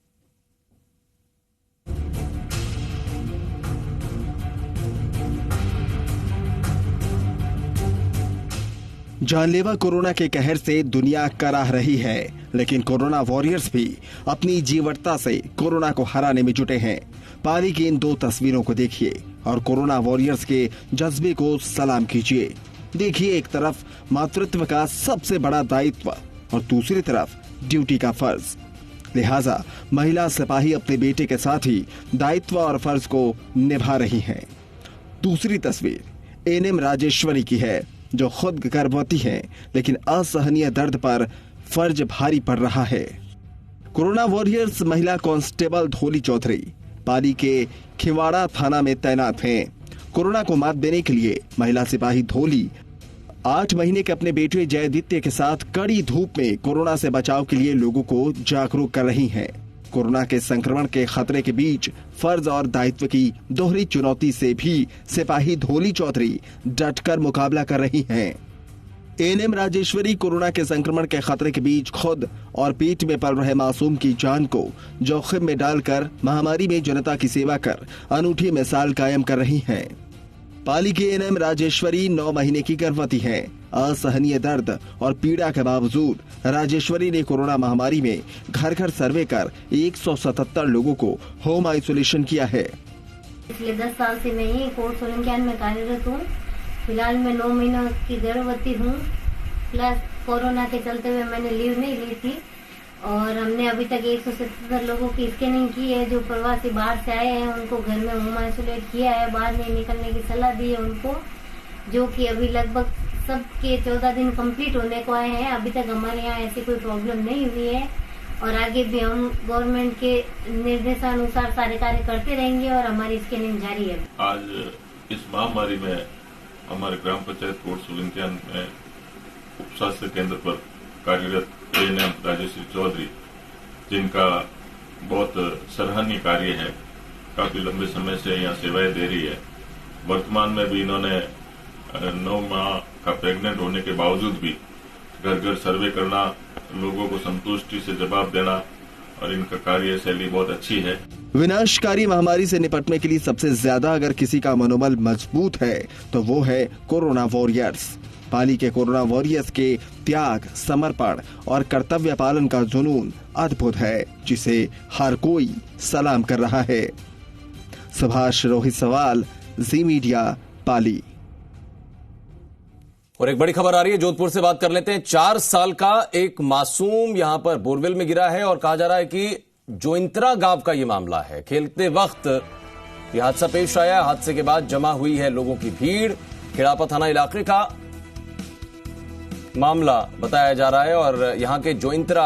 जानलेवा कोरोना के कहर से दुनिया कराह रही है, लेकिन कोरोना वॉरियर्स भी अपनी जीवटता से कोरोना को हराने में जुटे हैं। पाली की इन 2 तस्वीरों को देखिए और कोरोना वॉरियर्स के जज्बे को सलाम कीजिए। देखिए, एक तरफ मातृत्व का सबसे बड़ा दायित्व और दूसरी तरफ ड्यूटी का फर्ज। लिहाजा महिला सिपाही अपने बेटे के साथ ही दायित्व और फर्ज को निभा रही हैं। दूसरी तस्वीर एनएम राजेश्वरी की है, जो खुद गर्भवती हैं, लेकिन असहनीय दर्द पर फर्ज भारी पड़ रहा है। कोरोना वॉरियर्स महिला कांस्टेबल धोली चौधरी पाली के खिवाड़ा थाना में तैनात हैं। कोरोना को मात देने के लिए महिला सिपाही धोली 8 महीने के अपने बेटे जयदित्य के साथ कड़ी धूप में कोरोना से बचाव के लिए लोगों को जागरूक कर रही हैं। कोरोना के संक्रमण के खतरे के बीच फर्ज और दायित्व की दोहरी चुनौती से भी सिपाही धोली चौधरी डटकर मुकाबला कर रही हैं। एनएम राजेश्वरी कोरोना के संक्रमण के खतरे के बीच खुद और पेट में पल रहे मासूम की जान को जोखिम में डालकर महामारी में जनता की सेवा कर अनूठी मिसाल कायम कर रही हैं। पाली के एनएम राजेश्वरी 9 महीने की गर्भवती हैं। असहनीय दर्द और पीड़ा के बावजूद राजेश्वरी ने कोरोना महामारी में घर घर सर्वे कर 177 लोगों को होम आइसोलेशन किया है। पिछले 10 साल से मैं ही कोर्ट सोलंकियान में कार्यरत हूँ। फिलहाल मैं 9 महीनों की गर्भवती हूँ। प्लस कोरोना के चलते हुए मैंने लीव नहीं ली थी और हमने अभी तक 177 लोगों की स्कैनिंग की है। जो प्रवासी बाहर से आए हैं उनको घर में होम आइसोलेट किया है, बाहर नहीं निकलने की सलाह दी है उनको, जो कि अभी लगभग सबके 14 दिन कंप्लीट होने को आए हैं। अभी तक हमारे यहाँ ऐसी कोई प्रॉब्लम नहीं हुई है और आगे भी हम गवर्नमेंट के निर्देशानुसार सारे कार्य करते रहेंगे और हमारी स्कैनिंग जारी है। आज इस महामारी में हमारे ग्राम पंचायत कोट सोलंकियान में उप स्वास्थ्य केंद्र पर कार्यरत एएनएम राजेश्वरी चौधरी, जिनका बहुत सराहनीय कार्य है, काफी लंबे समय से यहाँ सेवाएं दे रही है। वर्तमान में भी इन्होंने 9 माह का प्रेग्नेंट होने के बावजूद भी घर घर सर्वे करना, लोगों को संतुष्टि से जवाब देना और इनका कार्यशैली बहुत अच्छी है। विनाशकारी महामारी से निपटने के लिए सबसे ज्यादा अगर किसी का मनोबल मजबूत है तो वो है कोरोना वॉरियर्स। पाली के कोरोना वॉरियर्स के त्याग, समर्पण और कर्तव्य पालन का जुनून अद्भुत है, जिसे हर कोई सलाम कर रहा है। सुभाष रोहित सवाल, जी मीडिया, पाली। और एक बड़ी खबर आ रही है, जोधपुर से बात कर लेते हैं। 4 साल का एक मासूम यहां पर बोरवेल में गिरा है और कहा जा रहा है कि जोइंत्रा गांव का यह मामला है। खेलते वक्त यह हादसा पेश आया। हादसे के बाद जमा हुई है लोगों की भीड़। खेड़ापा थाना इलाके का मामला बताया जा रहा है और यहां के जोइंत्रा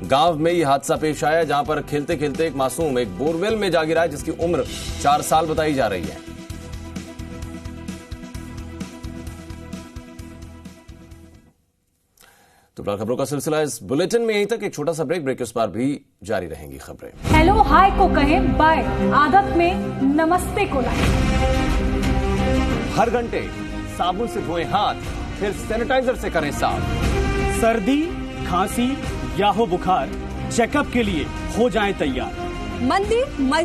गांव में यह हादसा पेश आया, जहां पर खेलते खेलते एक मासूम एक बोरवेल में जा गिरा है, जिसकी उम्र 4 साल बताई जा रही है। तो तो खबरों का सिलसिला इस बुलेटिन में यहीं तक। एक छोटा सा ब्रेक के उस पार भी जारी रहेंगी खबरें। हेलो हाय को कहें बाय, आदत में नमस्ते को लाएं। हर घंटे साबुन से धोएं हाथ, फिर सैनिटाइजर से करें साफ। सर्दी, खांसी या हो बुखार, चेकअप के लिए हो जाएं तैयार। मंदिर